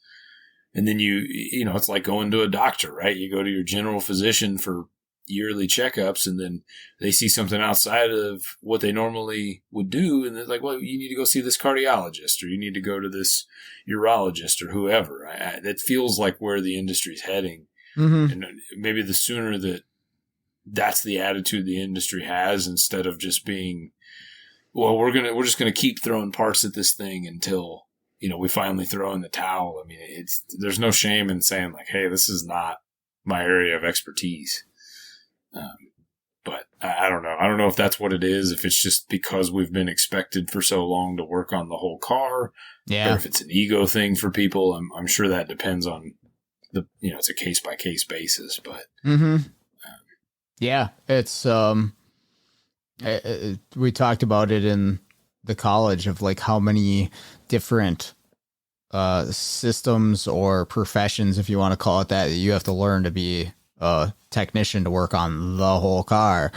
[SPEAKER 2] And then it's like going to a doctor, right? You go to your general physician for yearly checkups and then they see something outside of what they normally would do. And they're like, well, you need to go see this cardiologist or you need to go to this urologist or whoever. That feels like where the industry's heading. Mm-hmm. And maybe the sooner that's the attitude the industry has instead of just being, well, we're just going to keep throwing parts at this thing until, we finally throw in the towel. I mean, there's no shame in saying like, hey, this is not my area of expertise. But I don't know. I don't know if that's what it is. If it's just because we've been expected for so long to work on the whole car, or if it's an ego thing for people. I'm sure that depends on it's a case by case basis. But
[SPEAKER 1] it's we talked about it in the college of like how many different systems or professions, if you want to call it that, you have to learn to be a technician to work on the whole car,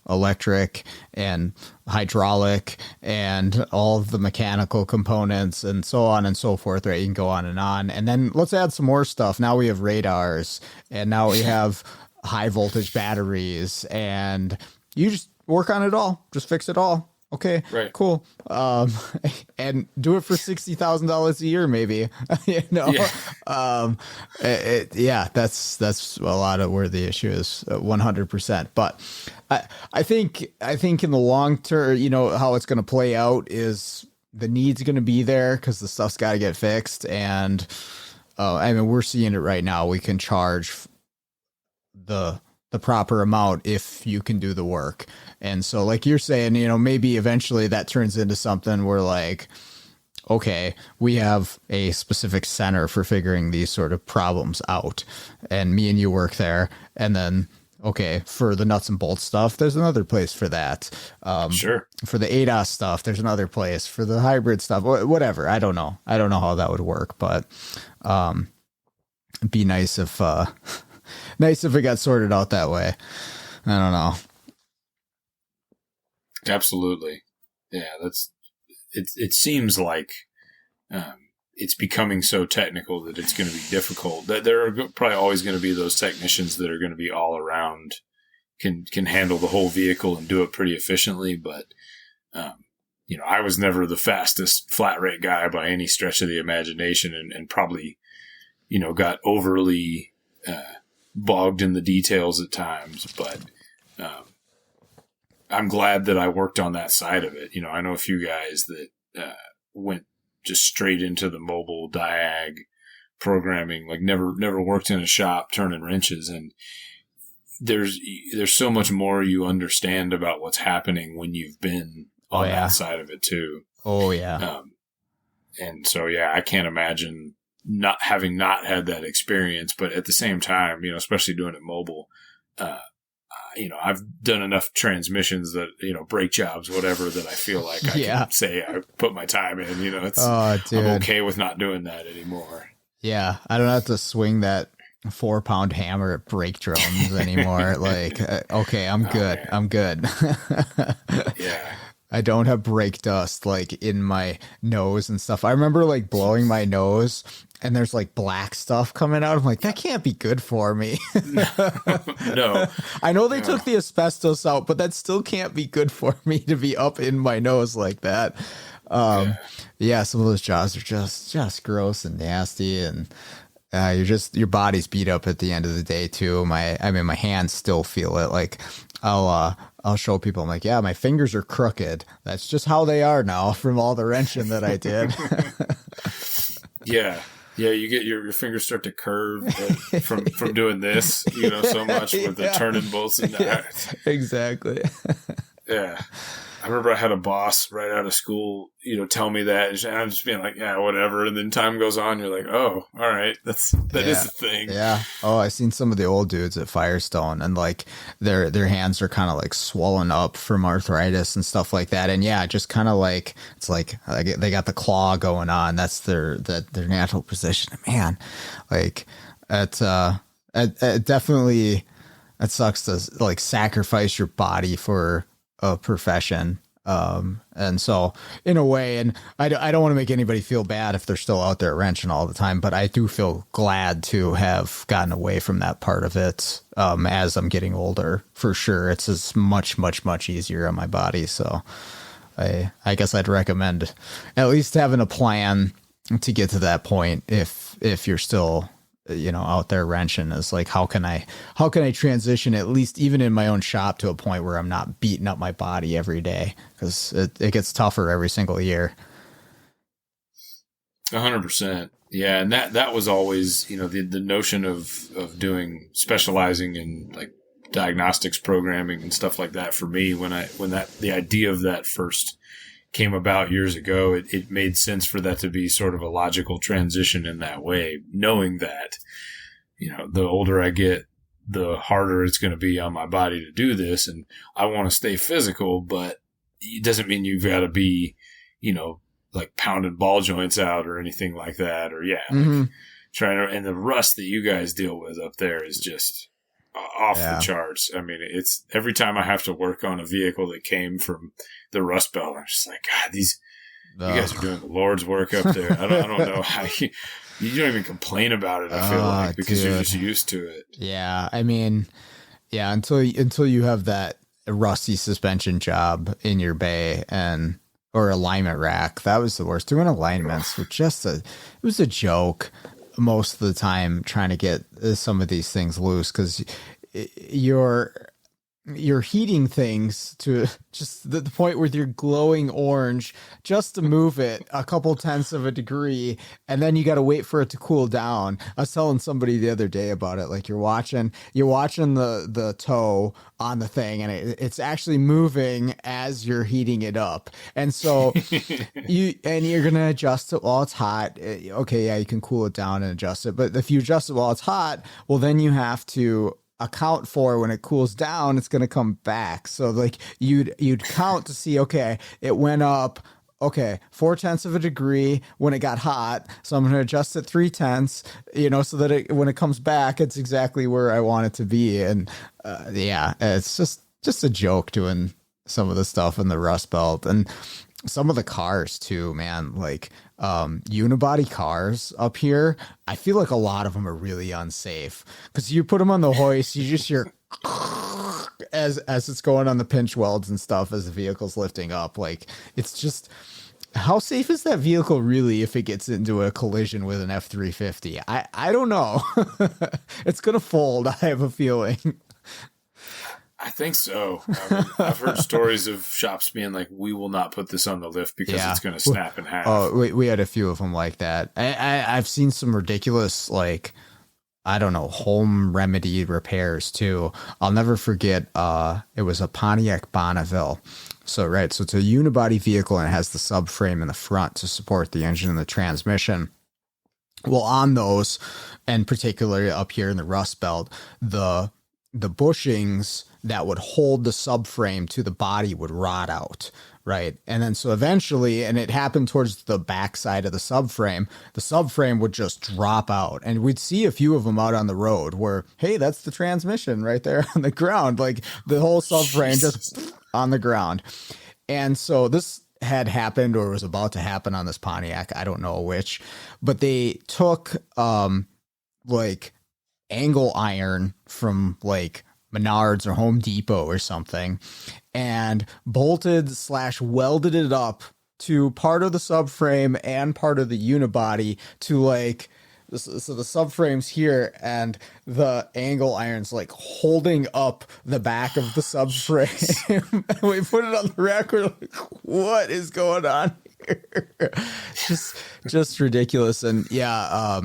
[SPEAKER 1] electric and hydraulic and all of the mechanical components and so on and so forth, right? You can go on. And then let's add some more stuff. Now we have radars and now we have high voltage batteries and you just work on it all. Just fix it all. Okay, right. Cool. And do it for $60,000 a year, maybe. That's a lot of where the issue is, 100%. But I think in the long term, how it's going to play out is the need's going to be there because the stuff's got to get fixed, and we're seeing it right now. We can charge the proper amount if you can do the work. And so like you're saying, maybe eventually that turns into something where like, okay, we have a specific center for figuring these sort of problems out and me and you work there. And then, okay, for the nuts and bolts stuff, there's another place for that.
[SPEAKER 2] Sure.
[SPEAKER 1] For the ADAS stuff, there's another place. For the hybrid stuff, whatever. I don't know how that would work, but it'd be nice if it got sorted out that way. I don't know.
[SPEAKER 2] Absolutely. Yeah, it seems like it's becoming so technical that it's going to be difficult. That there are probably always going to be those technicians that are going to be all around, can handle the whole vehicle and do it pretty efficiently. But, I was never the fastest flat rate guy by any stretch of the imagination and probably, got overly bogged in the details at times. But I'm glad that I worked on that side of it. I know a few guys that went just straight into the mobile diag programming, like never worked in a shop turning wrenches. And there's so much more you understand about what's happening when you've been on that side of it too.
[SPEAKER 1] Oh yeah.
[SPEAKER 2] And so, I can't imagine not had that experience, but at the same time, especially doing it mobile, I've done enough transmissions that, brake jobs, whatever, that I feel like I can say I put my time in, I'm okay with not doing that anymore.
[SPEAKER 1] Yeah, I don't have to swing that 4-pound hammer at brake drums anymore. Like, okay, I'm
[SPEAKER 2] Oh
[SPEAKER 1] good.
[SPEAKER 2] man.
[SPEAKER 1] I'm good.
[SPEAKER 2] Yeah.
[SPEAKER 1] I don't have brake dust like in my nose and stuff. I remember like blowing my nose and there's like black stuff coming out. I'm like, that can't be good for me.
[SPEAKER 2] No,
[SPEAKER 1] I know they
[SPEAKER 2] no.
[SPEAKER 1] took the asbestos out, but that still can't be good for me to be up in my nose like that.
[SPEAKER 2] Yeah.
[SPEAKER 1] Yeah, some of those jobs are just gross and nasty, and your body's beat up at the end of the day too. My hands still feel it. Like I'll show people. I'm like, yeah, my fingers are crooked. That's just how they are now from all the wrenching that I did.
[SPEAKER 2] Yeah. Yeah, you get your fingers start to curve from doing this, so much with the turning bolts and
[SPEAKER 1] Yeah, exactly.
[SPEAKER 2] yeah. I remember I had a boss right out of school, tell me that, and I'm just being like, yeah, whatever. And then time goes on, you're like, oh, all right, that is the thing.
[SPEAKER 1] Yeah. Oh, I seen some of the old dudes at Firestone, and like their hands are kind of like swollen up from arthritis and stuff like that. And yeah, just kind of like it's like they got the claw going on. That's their natural position. Man, like it definitely it sucks to like sacrifice your body for a profession. And so in a way, and I don't want to make anybody feel bad if they're still out there wrenching all the time, but I do feel glad to have gotten away from that part of it. As I'm getting older, for sure, it's just much, much, much easier on my body. So I guess I'd recommend at least having a plan to get to that point. If you're still, out there wrenching, is like, how can I transition, at least even in my own shop, to a point where I'm not beating up my body every day, because it gets tougher every single year.
[SPEAKER 2] 100%. Yeah. And that was always, the notion of specializing in like diagnostics programming and stuff like that for me, the idea of that first came about years ago, it made sense for that to be sort of a logical transition in that way, knowing that, the older I get, the harder it's going to be on my body to do this. And I want to stay physical, but it doesn't mean you've got to be, like pounding ball joints out or anything like that. Or like trying to, and the rust that you guys deal with up there is just off the charts. I mean, it's every time I have to work on a vehicle that came from the Rust Belt, I'm just like, God, you guys are doing the Lord's work up there. I don't know how you don't even complain about it. I feel like, because you're just used to it.
[SPEAKER 1] Yeah. I mean, yeah, until you have that rusty suspension job in your bay or alignment rack, that was the worst. Doing alignments were it was a joke most of the time, trying to get some of these things loose, because you're heating things to just the point where you're glowing orange just to move it a couple tenths of a degree, and then you got to wait for it to cool down. I was telling somebody the other day about it. Like, you're watching the toe on the thing, and it's actually moving as you're heating it up, and so you're gonna adjust it while it's hot. Okay, yeah, you can cool it down and adjust it, but if you adjust it while it's hot, well, then you have to account for when it cools down, it's going to come back. So like you'd count to see, okay, it went up, okay, 4/10 of a degree when it got hot. So I'm going to adjust it 3/10, so that when it comes back, it's exactly where I want it to be. And yeah, it's just a joke doing some of the stuff in the Rust Belt, and some of the cars too, man. Like unibody cars up here, I feel like a lot of them are really unsafe, because you put them on the hoist, you just hear as it's going on the pinch welds and stuff as the vehicle's lifting up. Like, it's just, how safe is that vehicle really if it gets into a collision with an F-350? I don't know. It's gonna fold, I have a feeling.
[SPEAKER 2] I think so. I've heard stories of shops being like, we will not put this on the lift because it's going to snap in half.
[SPEAKER 1] Oh, we had a few of them like that. I've seen some ridiculous, like, I don't know, home remedy repairs too. I'll never forget, it was a Pontiac Bonneville. So it's a unibody vehicle, and it has the subframe in the front to support the engine and the transmission. Well, on those, and particularly up here in the Rust Belt, the the bushings that would hold the subframe to the body would rot out. Right. And then so eventually, and it happened towards the backside of the subframe would just drop out. And we'd see a few of them out on the road where, hey, that's the transmission right there on the ground. Like the whole subframe just on the ground. And so this had happened or was about to happen on this Pontiac. I don't know which, but they took like angle iron from like Menards or Home Depot or something and bolted/welded it up to part of the subframe and part of the unibody to like, so the subframe's here and the angle iron's like holding up the back of the subframe. And we put it on the rack. We're like, what is going on here? just ridiculous. And yeah,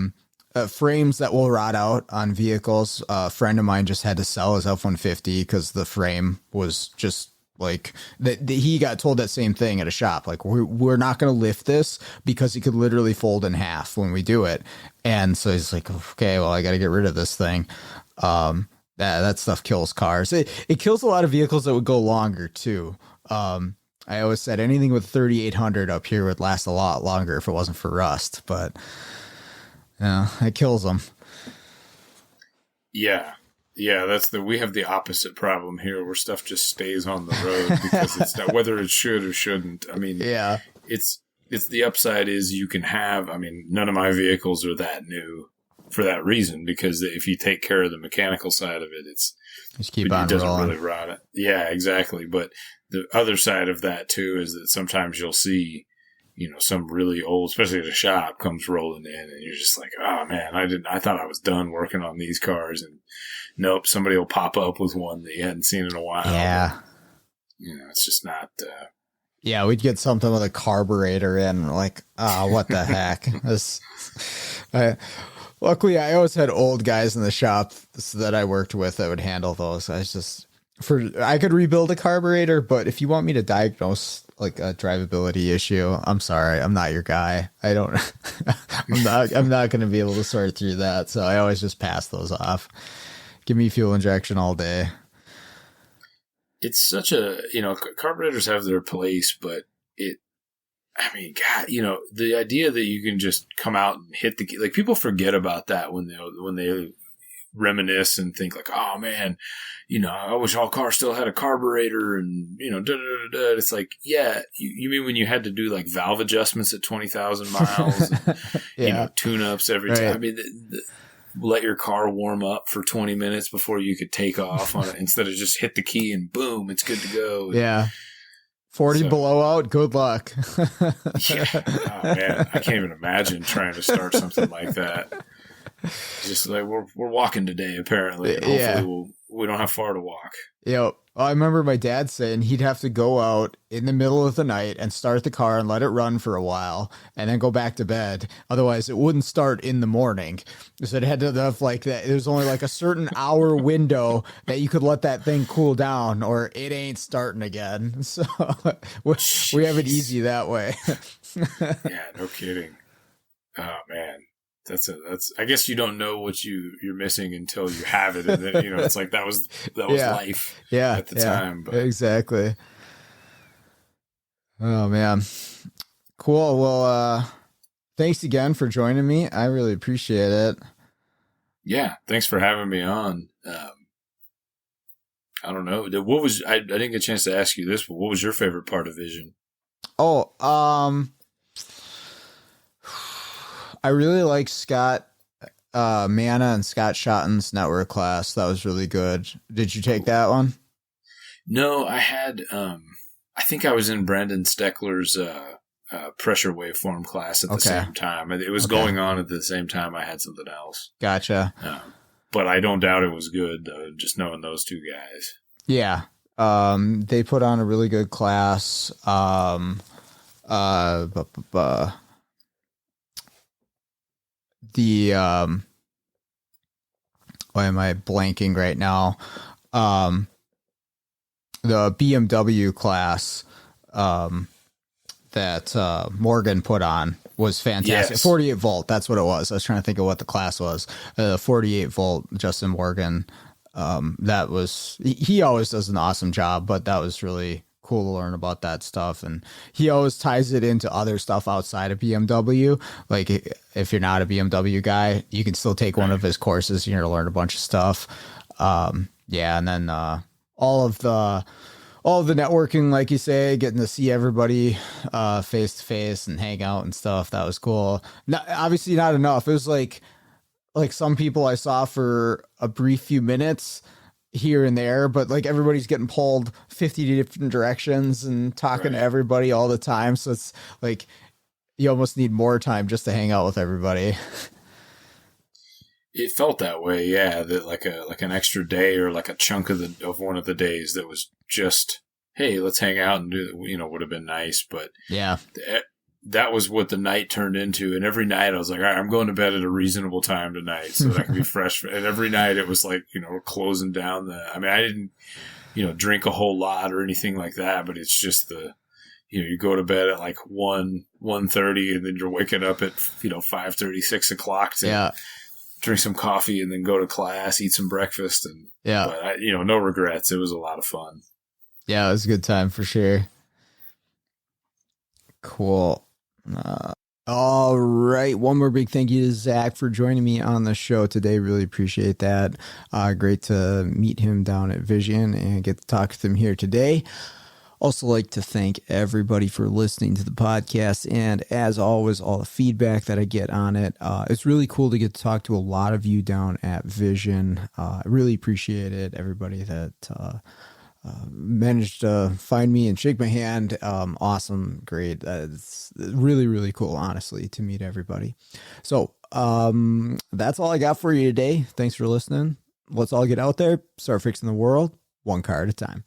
[SPEAKER 1] frames that will rot out on vehicles. A friend of mine just had to sell his F-150 because the frame was just like he got told that same thing at a shop. Like we're not going to lift this because it could literally fold in half when we do it. And so he's like, okay, well, I got to get rid of this thing. That stuff kills cars. It kills a lot of vehicles that would go longer too. I always said anything with 3,800 up here would last a lot longer if it wasn't for rust, but yeah, it kills them.
[SPEAKER 2] Yeah. Yeah, we have the opposite problem here where stuff just stays on the road because it's not, whether it should or shouldn't. I mean, yeah, it's the upside is you can have, I mean, none of my vehicles are that new for that reason, because if you take care of the mechanical side of it,
[SPEAKER 1] it doesn't rolling.
[SPEAKER 2] Really rot it. Yeah, exactly. But the other side of that too is that sometimes you'll see, you know, some really old, especially at a shop, comes rolling in and you're just like, oh man, I thought I was done working on these cars, and nope, somebody will pop up with one that you hadn't seen in a while.
[SPEAKER 1] Yeah.
[SPEAKER 2] You know, it's just not,
[SPEAKER 1] yeah, we'd get something with a carburetor in, like, oh, what the heck? Luckily, I always had old guys in the shop that I worked with that would handle those. I could rebuild a carburetor, but if you want me to diagnose like a drivability issue, I'm sorry, I'm not your guy. I'm not going to be able to sort through that. So I always just pass those off. Give me fuel injection all day.
[SPEAKER 2] It's such a, you know, carburetors have their place, but I mean, God, you know, the idea that you can just come out and hit the key, like people forget about that when they reminisce and think like, oh man, you know, I wish all cars still had a carburetor and, you know, It's like, yeah, you mean when you had to do like valve adjustments at 20,000 miles, and,
[SPEAKER 1] yeah.
[SPEAKER 2] You know, tune-ups every time.
[SPEAKER 1] Right.
[SPEAKER 2] I mean, let your car warm up for 20 minutes before you could take off on it instead of just hit the key and boom, it's good to go.
[SPEAKER 1] Yeah. 40 below out, good luck.
[SPEAKER 2] Yeah. Oh man, I can't even imagine trying to start something like that. Just like we're walking today, apparently. And hopefully we don't have far to walk.
[SPEAKER 1] Yep. I remember my dad saying he'd have to go out in the middle of the night and start the car and let it run for a while and then go back to bed. Otherwise, it wouldn't start in the morning. So it had to have like that. There's only like a certain hour window that you could let that thing cool down or it ain't starting again. So we have it easy that way.
[SPEAKER 2] Yeah, no kidding. Oh, man. That's I guess you don't know what you're missing until you have it, and then, you know, it's like that was life at the time. But.
[SPEAKER 1] Exactly. Oh man. Cool. Well, thanks again for joining me. I really appreciate it.
[SPEAKER 2] Yeah, thanks for having me on. I don't know. I didn't get a chance to ask you this, but what was your favorite part of Vision?
[SPEAKER 1] Oh, I really like Scott Manna and Scott Shotton's network class. That was really good. Did you take that one?
[SPEAKER 2] No, I had, I think I was in Brandon Steckler's pressure waveform class at the same time. It was going on at the same time I had something else.
[SPEAKER 1] Gotcha.
[SPEAKER 2] But I don't doubt it was good, just knowing those two guys.
[SPEAKER 1] Yeah. They put on a really good class. Why am I blanking right now? The BMW class that Morgan put on was fantastic.
[SPEAKER 2] Yes.
[SPEAKER 1] 48 volt, that's what it was. I was trying to think of what the class was. 48 volt Justin Morgan That was, he always does an awesome job, but that was really cool to learn about that stuff. And he always ties it into other stuff outside of BMW. Like if you're not a BMW guy, you can still take one of his courses. You're going to learn a bunch of stuff. Yeah. And then, all of the networking, like you say, getting to see everybody, face to face and hang out and stuff. That was cool. Obviously not enough. It was like some people I saw for a brief few minutes here and there, but like everybody's getting pulled 50 different directions and talking to everybody all the time. So it's like you almost need more time just to hang out with everybody.
[SPEAKER 2] It felt that way, yeah. That like an extra day or like a chunk of one of the days that was just, hey, let's hang out and do, would have been nice. But
[SPEAKER 1] yeah,
[SPEAKER 2] that was what the night turned into. And every night I was like, all right, I'm going to bed at a reasonable time tonight so that I can be fresh. And every night it was like, we're closing down I didn't, drink a whole lot or anything like that, but it's just you go to bed at like 1:30 and then you're waking up at, 5:30, 6 o'clock to drink some coffee and then go to class, eat some breakfast. And but no regrets. It was a lot of fun.
[SPEAKER 1] Yeah, it was a good time for sure. Cool. All right. One more big thank you to Zach for joining me on the show today. Really appreciate that. Great to meet him down at Vision and get to talk with him here today. Also like to thank everybody for listening to the podcast. And as always, all the feedback that I get on it. It's really cool to get to talk to a lot of you down at Vision. I really appreciate it. Everybody that managed to find me and shake my hand. Awesome. Great. It's really, really cool, honestly, to meet everybody. So that's all I got for you today. Thanks for listening. Let's all get out there, start fixing the world one car at a time.